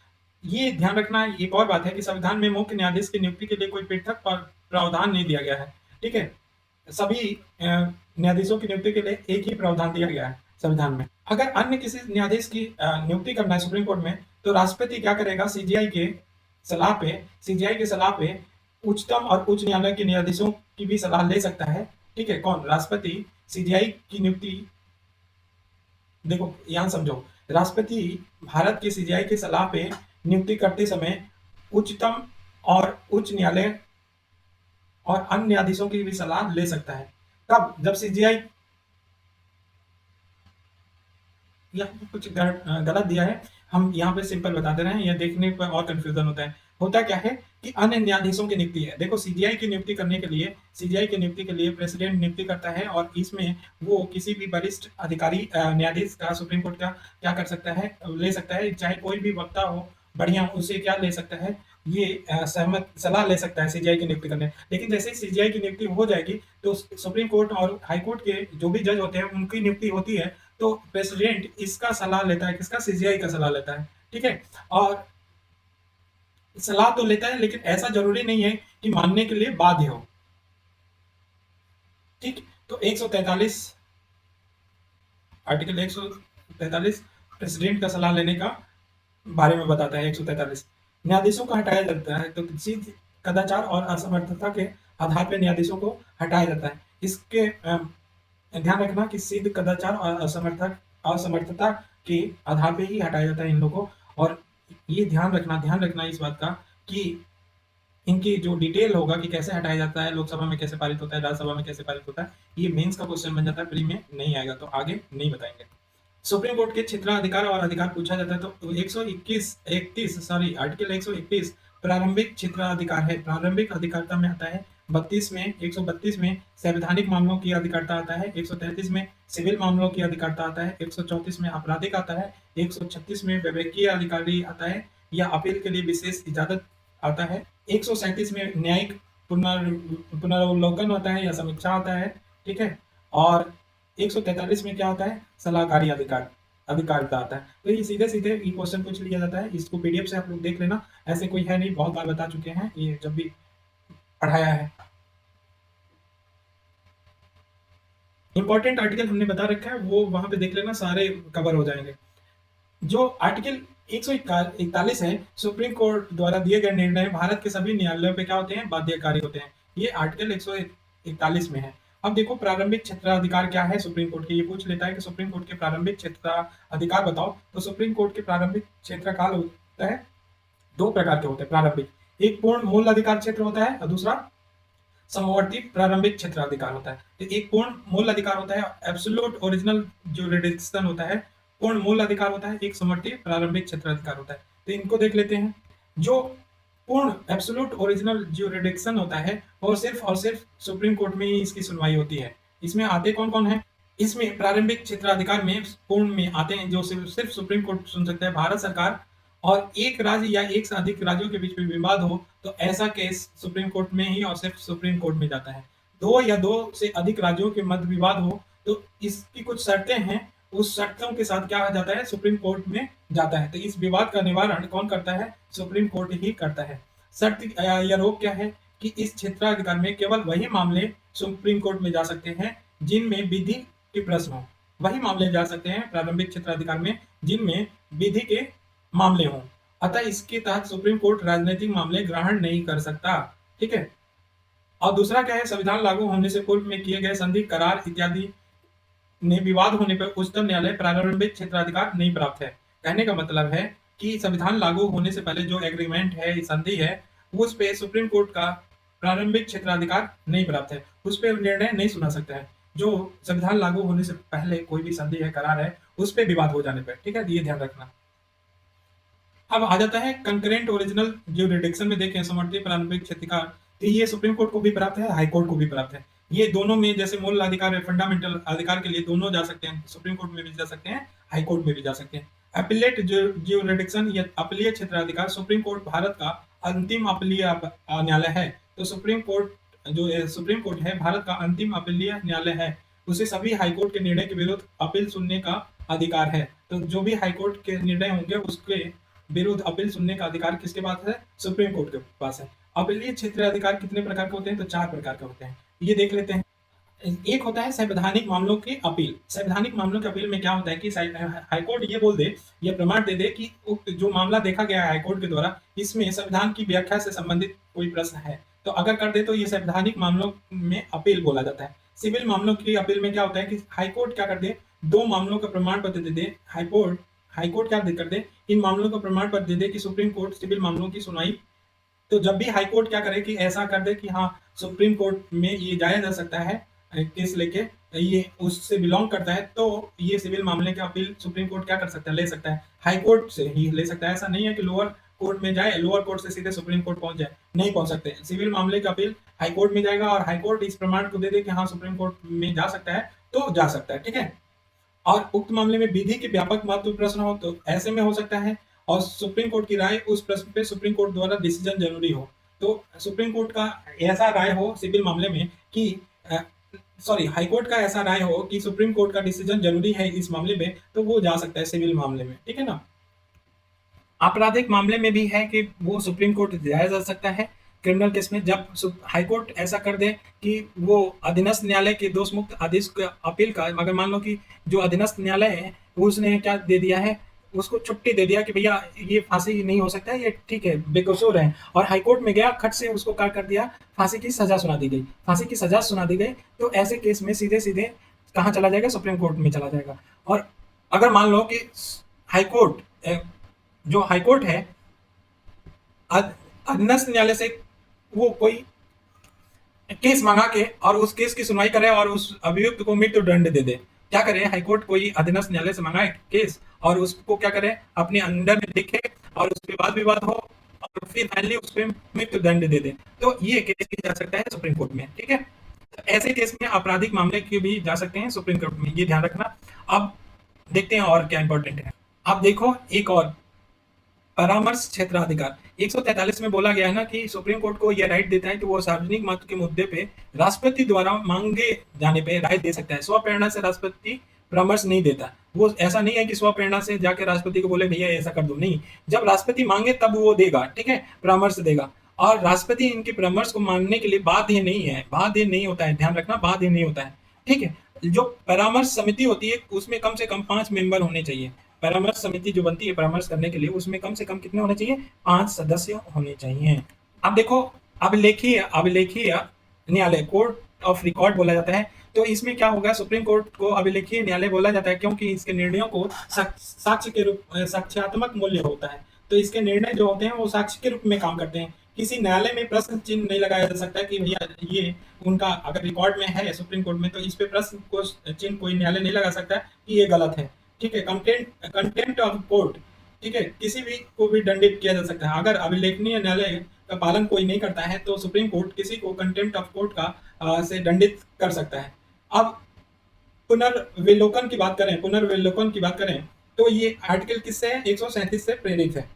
ये ध्यान रखना, एक और बात है कि संविधान में मुख्य न्यायाधीश की नियुक्ति के लिए कोई पृथक प्रावधान नहीं दिया गया है। ठीक है, सभी न्यायाधीशों की नियुक्ति के लिए एक ही प्रावधान दिया गया है संविधान में। अगर अन्य किसी न्यायाधीश की नियुक्ति करना है सुप्रीम कोर्ट में, तो राष्ट्रपति क्या करेगा, सीजीआई के सलाह पे उच्चतम और उच्च न्यायालय के न्यायाधीशों की भी सलाह ले सकता है। ठीक है, कौन, राष्ट्रपति सीजीआई की नियुक्ति। देखो यहां समझो, राष्ट्रपति भारत के सीजीआई की सलाह पे नियुक्ति करते समय उच्चतम और उच्च न्यायालय और अन्य न्यायाधीशों की भी सलाह ले सकता है। कब, जब सीजीआई, यहाँ कुछ गलत दिया है, हम यहाँ पे सिंपल बता दे रहे हैं, यह देखने पर और कंफ्यूजन होता है। होता क्या है कि अन्य न्यायाधीशों की नियुक्ति है। देखो सीजीआई की नियुक्ति करने के लिए, सीजीआई की नियुक्ति के लिए प्रेसिडेंट नियुक्ति करता है, और इसमें वो किसी भी वरिष्ठ अधिकारी न्यायाधीश का सुप्रीम कोर्ट का क्या कर सकता है, ले सकता है। चाहे कोई भी वक्ता हो बढ़िया, उसे क्या ले सकता है, ये सहमत सलाह ले सकता है सीजीआई की नियुक्ति करने। लेकिन जैसे ही सीजीआई की नियुक्ति हो जाएगी तो सुप्रीम कोर्ट और हाई कोर्ट के जो भी जज होते हैं उनकी नियुक्ति होती है, तो प्रेसिडेंट इसका सलाह लेता है, किसका, सीजीआई का सलाह लेता है। ठीक है, और सलाह तो लेता है लेकिन ऐसा जरूरी नहीं है कि मानने के लिए बाध्य हो। ठीक, तो 143 आर्टिकल 143 प्रेसिडेंट का सलाह लेने का बारे में बताता है। 143 न्यायाधीशों को हटाया जाता है, तो किसी कदाचार और असमर्थता के आधार पर न्यायाधीशों को हटाया जाता है। इसके ध्यान रखना कि सिद्ध कदाचार और असमर्थता के आधार पे ही हटाया जाता है इन लोगों को। और ये ध्यान रखना इस बात का कि इनकी जो डिटेल होगा कि कैसे हटाया जाता है, लोकसभा में कैसे पारित होता है, राज्यसभा में कैसे पारित होता है, ये मेंस का क्वेश्चन बन जाता है, प्री में नहीं आएगा, तो आगे नहीं बताएंगे। सुप्रीम कोर्ट के क्षेत्राधिकार और अधिकार पूछा जाता है, तो 131 प्रारंभिक क्षेत्राधिकार है। प्रारंभिक अधिकारता में आता है 132 में संवैधानिक मामलों की अधिकारता आता है, 133 में सिविल मामलों की अधिकारता आता है, 134 में आपराधिक आता है, 136 में विवेकीय अधिकारी आता है या अपील के लिए विशेष इजाजत आता है, 137 में न्यायिक पुनरावलोकन होता है या समीक्षा आता है। ठीक है, और 143 में क्या होता है, सलाहकारी अधिकारता आता है। तो ये सीधे सीधे ये क्वेश्चन पूछ लिया जाता है। इसको पीडीएफ से आप लोग देख लेना, ऐसे कोई है नहीं, बहुत बार बता चुके हैं ये जब भी पढ़ाया है। इंपॉर्टेंट आर्टिकल हमने बता रखा है, वो वहां पे देख लेना, सारे कवर हो जाएंगे। जो आर्टिकल 141 है, सुप्रीम कोर्ट द्वारा दिए गए निर्णय भारत के सभी न्यायालयों पे क्या होते हैं, बाध्यकारी होते हैं। ये आर्टिकल 141 में है। अब देखो प्रारंभिक क्षेत्राधिकार क्या है सुप्रीम कोर्ट के, ये पूछ लेता है कि सुप्रीम कोर्ट के प्रारंभिक क्षेत्राधिकार बताओ। तो सुप्रीम कोर्ट के प्रारंभिक क्षेत्रकाल होता है, दो प्रकार के होते हैं प्रारंभिक, एक पूर्ण मूल अधिकार क्षेत्र होता है और दूसरा समवर्ती प्रारंभिक क्षेत्राधिकार होता है। तो एक पूर्ण मूल अधिकार होता है, एब्सोल्यूट ओरिजिनल ज्यूरिडिक्शन होता है, पूर्ण मूल अधिकार होता है, एक समवर्ती प्रारंभिक क्षेत्राधिकार होता है। तो इनको देख लेते हैं। जो पूर्ण एब्सोल्यूट ओरिजिनल ज्यूरिडिक्शन होता है वो सिर्फ और सिर्फ सुप्रीम कोर्ट में ही इसकी सुनवाई होती है। इसमें आते कौन कौन है, इसमें प्रारंभिक क्षेत्राधिकार में पूर्ण में आते हैं जो सिर्फ सुप्रीम कोर्ट सुन सकता है, भारत सरकार और एक राज्य या एक से अधिक राज्यों के बीच में विवाद हो तो ऐसा केस सुप्रीम कोर्ट में ही और सिर्फ सुप्रीम कोर्ट में जाता है। दो या दो से अधिक राज्यों के मध्य विवाद हो तो इसकी कुछ शर्तें हैं, उस शर्तों के साथ क्या हो जाता है, सुप्रीम कोर्ट में जाता है। तो इस विवाद का निवारण कौन करता है, सुप्रीम कोर्ट ही करता है। शर्त या रोक क्या है कि इस क्षेत्राधिकार में केवल वही मामले सुप्रीम कोर्ट में जा सकते हैं जिनमें विधि के प्रश्न हो। वही मामले जा सकते हैं प्रारंभिक क्षेत्राधिकार में जिनमें विधि के मामले हों। अतः इसके तहत सुप्रीम कोर्ट राजनीतिक मामले ग्रहण नहीं कर सकता। ठीक है, और दूसरा क्या है, संविधान लागू होने से पूर्व में किए गए संधि, करार इत्यादि में विवाद होने पर उच्चतम न्यायालय प्रारंभिक क्षेत्राधिकार नहीं प्राप्त है। कहने का मतलब है कि संविधान लागू होने से पहले जो एग्रीमेंट है, संधि है, उस पे सुप्रीम कोर्ट का प्रारंभिक क्षेत्राधिकार नहीं प्राप्त है, उस पर निर्णय नहीं सुना सकता है। जो संविधान लागू होने से पहले कोई भी संधि है, करार है, उस पर विवाद हो जाने पर। ठीक है, ये ध्यान रखना। अब आ जाता है कंकरेंट ओरिजिनल ज्यूरिडिक्शन में, देखें समवर्ती प्रारंभिक क्षेत्राधिकार, तो ये सुप्रीम कोर्ट को भी प्राप्त है, हाई कोर्ट को भी प्राप्त है। ये दोनों में जैसे मूल अधिकार है, फंडामेंटल अधिकार के लिए दोनों जा सकते हैं, सुप्रीम कोर्ट में भी जा सकते हैं, हाई कोर्ट में भी जा सकते हैं। अपीलेट ज्यूरिडिक्शन या अपीलीय क्षेत्राधिकार, सुप्रीम कोर्ट भारत का अंतिम अपीलीय न्यायालय है। तो सुप्रीम कोर्ट है भारत का अंतिम अपीलीय न्यायालय है, उसे सभी हाईकोर्ट के निर्णय के विरुद्ध अपील सुनने का अधिकार है। तो जो भी हाईकोर्ट के निर्णय होंगे उसके विरुद्ध अपील सुनने का अधिकार किसके पास है, सुप्रीम कोर्ट के पास है। अपीलीय क्षेत्राधिकार कितने प्रकार के होते हैं, तो 4 प्रकार के होते हैं, ये देख लेते हैं। एक होता है संवैधानिक मामलों की अपील। संवैधानिक मामलों की अपील में क्या होता है कि हाईकोर्ट ये बोल दे, ये प्रमाण दे दे कि जो मामला देखा गया है हाईकोर्ट के द्वारा, इसमें संविधान की व्याख्या से संबंधित कोई प्रश्न है, तो अगर कर दे तो ये संवैधानिक मामलों में अपील बोला जाता है। सिविल मामलों की अपील में क्या होता है कि हाईकोर्ट क्या कर दे, 2 मामलों का प्रमाण पत्र दे दे, हाईकोर्ट क्या कर दे, इन मामलों का प्रमाण पत्र दे दे कि सुप्रीम कोर्ट सिविल मामलों की सुनवाई। तो जब भी हाईकोर्ट क्या करे कि ऐसा कर दे कि हाँ सुप्रीम कोर्ट में ये जाया जा सकता है केस लेके, ये उससे बिलोंग करता है, तो ये सिविल मामले का अपील सुप्रीम कोर्ट क्या कर सकता है, ले सकता है, हाई कोर्ट से ही ले सकता है। ऐसा नहीं है कि लोअर कोर्ट में जाए, लोअर कोर्ट से सीधे सुप्रीम कोर्ट पहुंच जाए, नहीं पहुंच सकते। सिविल मामले का अपील हाई कोर्ट में जाएगा और हाई कोर्ट इस प्रमाण को दे दे कि हाँ सुप्रीम कोर्ट में जा सकता है, तो जा सकता है। ठीक है, और उक्त मामले में विधि के व्यापक महत्व प्रश्न हो तो ऐसे में हो सकता है, और सुप्रीम कोर्ट की राय उस प्रश्न पे सुप्रीम कोर्ट द्वारा डिसीजन जरूरी हो। तो सुप्रीम कोर्ट का ऐसा राय हो सिविल मामले में कि सॉरी हाई कोर्ट का ऐसा राय हो कि सुप्रीम कोर्ट का डिसीजन जरूरी है इस मामले में, तो वो जा सकता है सिविल मामले में, ठीक है ना। आपराधिक मामले में भी है कि वो सुप्रीम कोर्ट जाया जा सकता है क्रिमिनल केस में, जब हाई कोर्ट ऐसा कर दे कि वो अधीनस्थ न्यायालय के दोष मुक्त आदेश का अपील का, अगर मान लो कि जो अधीनस्थ न्यायालय है उसने क्या दे दिया है, उसको छुट्टी दे दिया कि भैया ये फांसी नहीं हो सकता है, ये ठीक है बेकसूर है, और हाई कोर्ट में गया खट से उसको क्या कर दिया, फांसी की सजा सुना दी गई, फांसी की सजा सुना दी गई, तो ऐसे केस में सीधे सीधे कहाँ चला जाएगा, सुप्रीम कोर्ट में चला जाएगा। और अगर मान लो कि हाई कोर्ट जो हाई कोर्ट है अधीनस्थ न्यायालय से वो कोई केस मंगा के और उस केस की सुनवाई करे और उस अभियुक्त को मृत्यु दंड दे दे, क्या करे हाईकोर्ट कोई अधीनस्थ न्यायालय से मंगाए केस और उसको क्या करे अपने अंडर में देखे और उसके बाद विवाद हो और फिर फाइनली उस पर मृत्यु दंड दे दे, तो ये केस किया जा सकता है सुप्रीम कोर्ट में, ठीक है। तो ऐसे केस में आपराधिक मामले के भी जा सकते हैं सुप्रीम कोर्ट में, ये ध्यान रखना। अब देखते हैं और क्या इंपॉर्टेंट है। अब देखो एक और परामर्श क्षेत्राधिकार 143 में बोला गया है ना कि सुप्रीम कोर्ट को यह राइट देता है कि वो सार्वजनिक महत्व के मुद्दे पे राष्ट्रपति द्वारा मांगे जाने पे राय दे सकता है। स्वप्रेरणा से राष्ट्रपति परामर्श नहीं देता, वो ऐसा नहीं है कि स्वप्रेरणा से जाके राष्ट्रपति को बोले भैया ऐसा कर दो, नहीं, जब राष्ट्रपति मांगे तब वो देगा, ठीक है, परामर्श देगा। और राष्ट्रपति इनके परामर्श को मानने के लिए बाध्य नहीं है, बाध्य नहीं होता है, ध्यान रखना, बाध्य नहीं होता है, ठीक है। जो परामर्श समिति होती है उसमें कम से कम 5 मेंबर होने चाहिए। परामर्श समिति जो बनती है परामर्श करने के लिए उसमें कम से कम कितने होने चाहिए, 5 सदस्य होने चाहिए। अब देखो अभिलेखीय न्यायालय कोर्ट ऑफ रिकॉर्ड बोला जाता है, तो इसमें क्या होगा, सुप्रीम कोर्ट को अभिलेखीय न्यायालय बोला जाता है क्योंकि इसके निर्णयों को साक्ष्य के रूप साक्ष्यात्मक मूल्य होता है, तो इसके निर्णय जो होते हैं वो साक्ष्य के रूप में काम करते हैं। किसी न्यायालय में प्रश्न चिन्ह नहीं लगाया जा सकता कि भैया ये उनका अगर रिकॉर्ड में है सुप्रीम कोर्ट में तो इस पे प्रश्न को चिन्ह कोई न्यायालय नहीं लगा सकता कि ये गलत है, ठीक है। कंटेंट ऑफ कोर्ट, ठीक है, किसी भी को भी दंडित किया जा सकता है। अगर अभिलेखनीय न्यायालय का पालन कोई नहीं करता है तो सुप्रीम कोर्ट किसी को कंटेम्प्ट ऑफ कोर्ट का से दंडित कर सकता है। अब पुनर्विलोकन की बात करें, पुनर्विलोकन की बात करें तो ये आर्टिकल किससे है, 137 से प्रेरित है,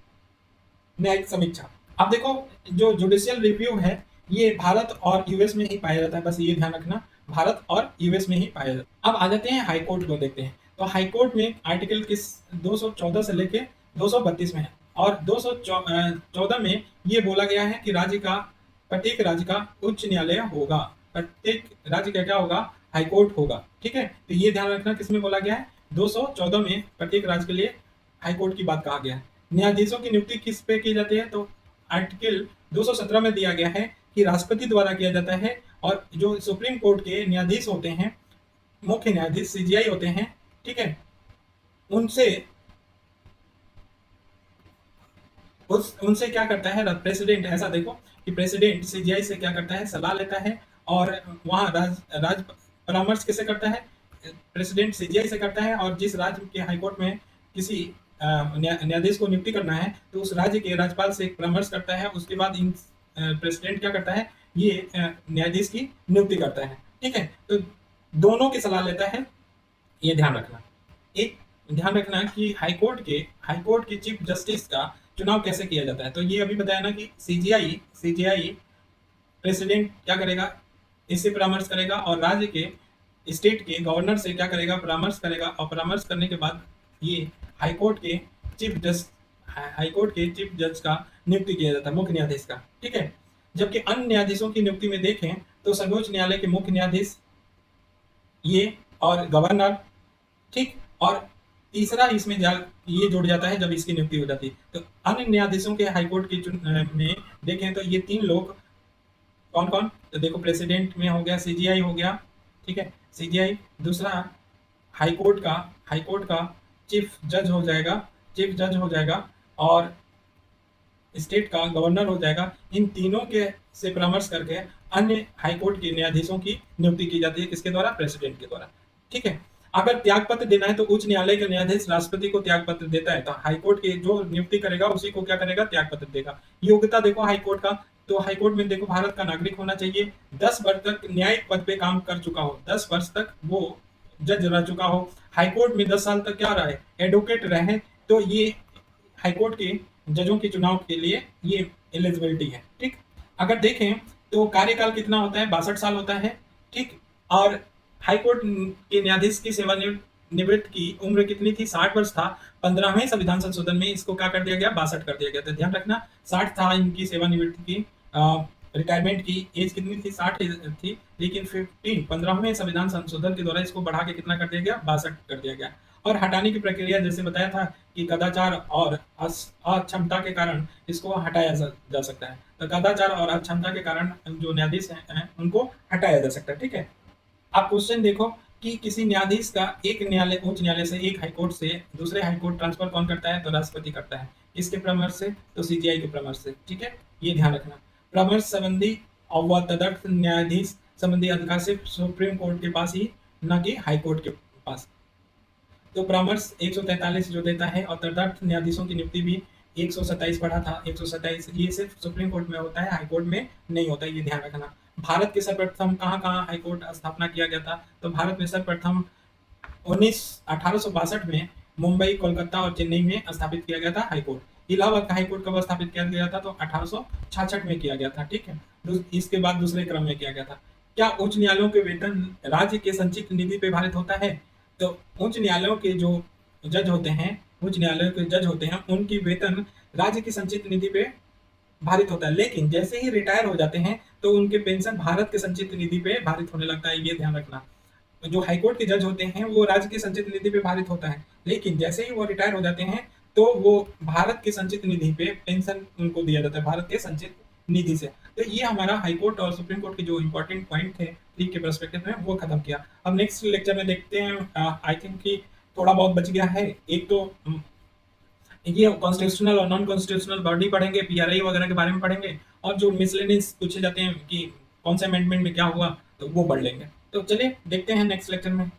न्यायिक समीक्षा। अब देखो जो जुडिशियल रिव्यू है ये भारत और यूएस में ही पाया जाता है, बस ये ध्यान रखना, भारत और यूएस में ही पाया जाता है। अब आ जाते हैं हाई कोर्ट को देखते हैं, तो हाई कोर्ट में आर्टिकल किस 214 से लेके 232 में है, और 214 में ये बोला गया है कि प्रत्येक राज्य का उच्च न्यायालय होगा, प्रत्येक राज्य का क्या होगा, हाई कोर्ट होगा, ठीक है। तो ये ध्यान रखना किसमें बोला गया है, 214 में प्रत्येक राज्य के लिए हाई कोर्ट की बात कहा गया है। न्यायाधीशों की नियुक्ति किस पे की जाती है, तो आर्टिकल 217 में दिया गया है कि राष्ट्रपति द्वारा किया जाता है, और जो सुप्रीम कोर्ट के न्यायाधीश होते हैं, मुख्य न्यायाधीश सीजीआई होते हैं, ठीक है, उनसे उनसे क्या करता है प्रेसिडेंट, ऐसा देखो कि प्रेसिडेंट सीजीआई से क्या करता है, सलाह लेता है, और वहाँ राज परामर्श किसे करता है, प्रेसिडेंट सीजीआई से करता है, और जिस राज्य के हाईकोर्ट में किसी न्यायाधीश को नियुक्ति करना है तो उस राज्य के राज्यपाल से परामर्श करता है, उसके बाद इन प्रेसिडेंट क्या करता है, ये न्यायाधीश की नियुक्ति करता है, ठीक है। तो दोनों की सलाह लेता है, ये ध्यान रखना। एक ध्यान रखना कि हाईकोर्ट के चीफ जस्टिस का चुनाव कैसे किया जाता है, तो ये अभी बताया ना कि सीजीआई प्रेसिडेंट क्या करेगा, इससे परामर्श करेगा, और राज्य के स्टेट के गवर्नर से क्या करेगा, परामर्श करेगा, और परामर्श करने के बाद ये हाईकोर्ट के चीफ जज का नियुक्ति किया जाता है, मुख्य न्यायाधीश का, ठीक है। जबकि अन्य न्यायाधीशों की नियुक्ति में देखें तो सर्वोच्च न्यायालय के मुख्य न्यायाधीश ये और गवर्नर, ठीक, और तीसरा इसमें ये जुड़ जाता है जब इसकी नियुक्ति हो जाती है। तो अन्य न्यायाधीशों के हाईकोर्ट की में देखें तो ये 3 लोग कौन कौन, तो देखो प्रेसिडेंट में हो गया, सीजीआई हो गया, ठीक है, सीजीआई, दूसरा हाईकोर्ट का चीफ जज हो जाएगा, और स्टेट का गवर्नर हो जाएगा। इन तीनों के से परामर्श करके अन्य हाईकोर्ट के न्यायाधीशों की नियुक्ति की जाती है, किसके द्वारा, प्रेसिडेंट के द्वारा, ठीक है। अगर त्याग पत्र देना है तो उच्च न्यायालय का न्यायाधीश राष्ट्रपति को त्याग पत्र देता है, तो हाईकोर्ट के जो नियुक्ति करेगा उसी को क्या करेगा, त्याग पत्र देगा। योग्यता देखो हाईकोर्ट का, तो हाईकोर्ट में देखो भारत का नागरिक होना चाहिए, 10 वर्ष तक न्यायिक पद पे काम कर चुका हो, 10 वर्ष तक वो जज रह चुका हो, हाईकोर्ट में 10 साल तक क्या रहे, एडवोकेट रहे, तो ये हाईकोर्ट के जजों के चुनाव के लिए ये एलिजिबिलिटी है। ठीक, अगर देखें तो कार्यकाल कितना होता है, 62 साल होता है। ठीक, और हाईकोर्ट के न्यायाधीश की सेवानिवृत्त की उम्र कितनी थी, 60 वर्ष था। 15वें संविधान संशोधन में इसको क्या कर दिया गया, 62 कर दिया गया। तो ध्यान रखना 60 था इनकी सेवानिवृत्ति की, रिटायरमेंट की एज कितनी थी, 60 थी, लेकिन 15वें संविधान संशोधन के द्वारा इसको बढ़ा के कितना कर दिया गया, 62 कर दिया गया। और हटाने की प्रक्रिया जैसे बताया था कि कदाचार और अक्षमता के कारण इसको हटाया जा सकता है। तो कदाचार और अक्षमता के कारण जो न्यायाधीश हैं उनको हटाया जा सकता है। ठीक है, आप क्वेश्चन देखो कि किसी न्यायाधीश का एक न्यायालय, उच्च न्यायालय से एक हाईकोर्ट से दूसरे हाईकोर्ट ट्रांसफर कौन करता है, तो राष्ट्रपति करता है। किसके परामर्श से, तो सीजीआई के परामर्श से। ठीक है, ये ध्यान रखना। परामर्श संबंधी और तदर्थ न्यायाधीश संबंधी अधिकार सिर्फ सुप्रीम कोर्ट के पास ही, न कि हाईकोर्ट के पास। तो परामर्श 143 जो देता है, और तदर्थ न्यायाधीशों की नियुक्ति भी 127 पढ़ा था, 127 ये सिर्फ सुप्रीम कोर्ट में होता है, हाईकोर्ट में नहीं होता, ये ध्यान रखना। भारत के सर्वप्रथम कहाँ हाईकोर्ट स्थापना किया गया था, तो भारत में सर्वप्रथम 1862 में मुंबई, कोलकाता और चेन्नई में स्थापित किया गया था हाईकोर्ट। इलाहाबाद का हाईकोर्ट कब स्थापित किया गया था, तो 1866 में किया गया था। ठीक है, इसके बाद दूसरे क्रम में किया गया था। क्या उच्च न्यायालयों के वेतन राज्य के संचित निधि पे भारित होता है, तो उच्च न्यायालयों के जो जज होते हैं, उच्च न्यायालयों के जज होते हैं, उनकी वेतन राज्य की संचित निधि पे भारित होता है। लेकिन जैसे ही रिटायर हो जाते हैं तो उनके पेंशन भारत के संचित निधि पे भारित होने लगता है, ये ध्यान रखना। जो हाईकोर्ट के जज होते हैं वो राज्य की संचित निधि पे भारित होता है, लेकिन जैसे ही वो रिटायर हो जाते हैं तो वो भारत की संचित निधि पे पेंशन उनको दिया जाता है, भारत के संचित निधि से। तो ये हमारा हाईकोर्ट और सुप्रीम कोर्ट के जो इंपॉर्टेंट पॉइंट थे फ्री के पर्सपेक्टिव में वो खत्म किया। अब नेक्स्ट लेक्चर में देखते हैं, आई थिंक कि थोड़ा बहुत बच गया है। एक तो ये कॉन्स्टिट्यूशनल और नॉन कॉन्स्टिट्यूशनल बॉडी पढ़ेंगे, पीआरआई वगैरह के बारे में पढ़ेंगे, और जो मिसलेनियस पूछे जाते हैं कि कौन से अमेंडमेंट में क्या हुआ, तो वो पढ़ लेंगे। तो चलिए देखते हैं नेक्स्ट लेक्चर में।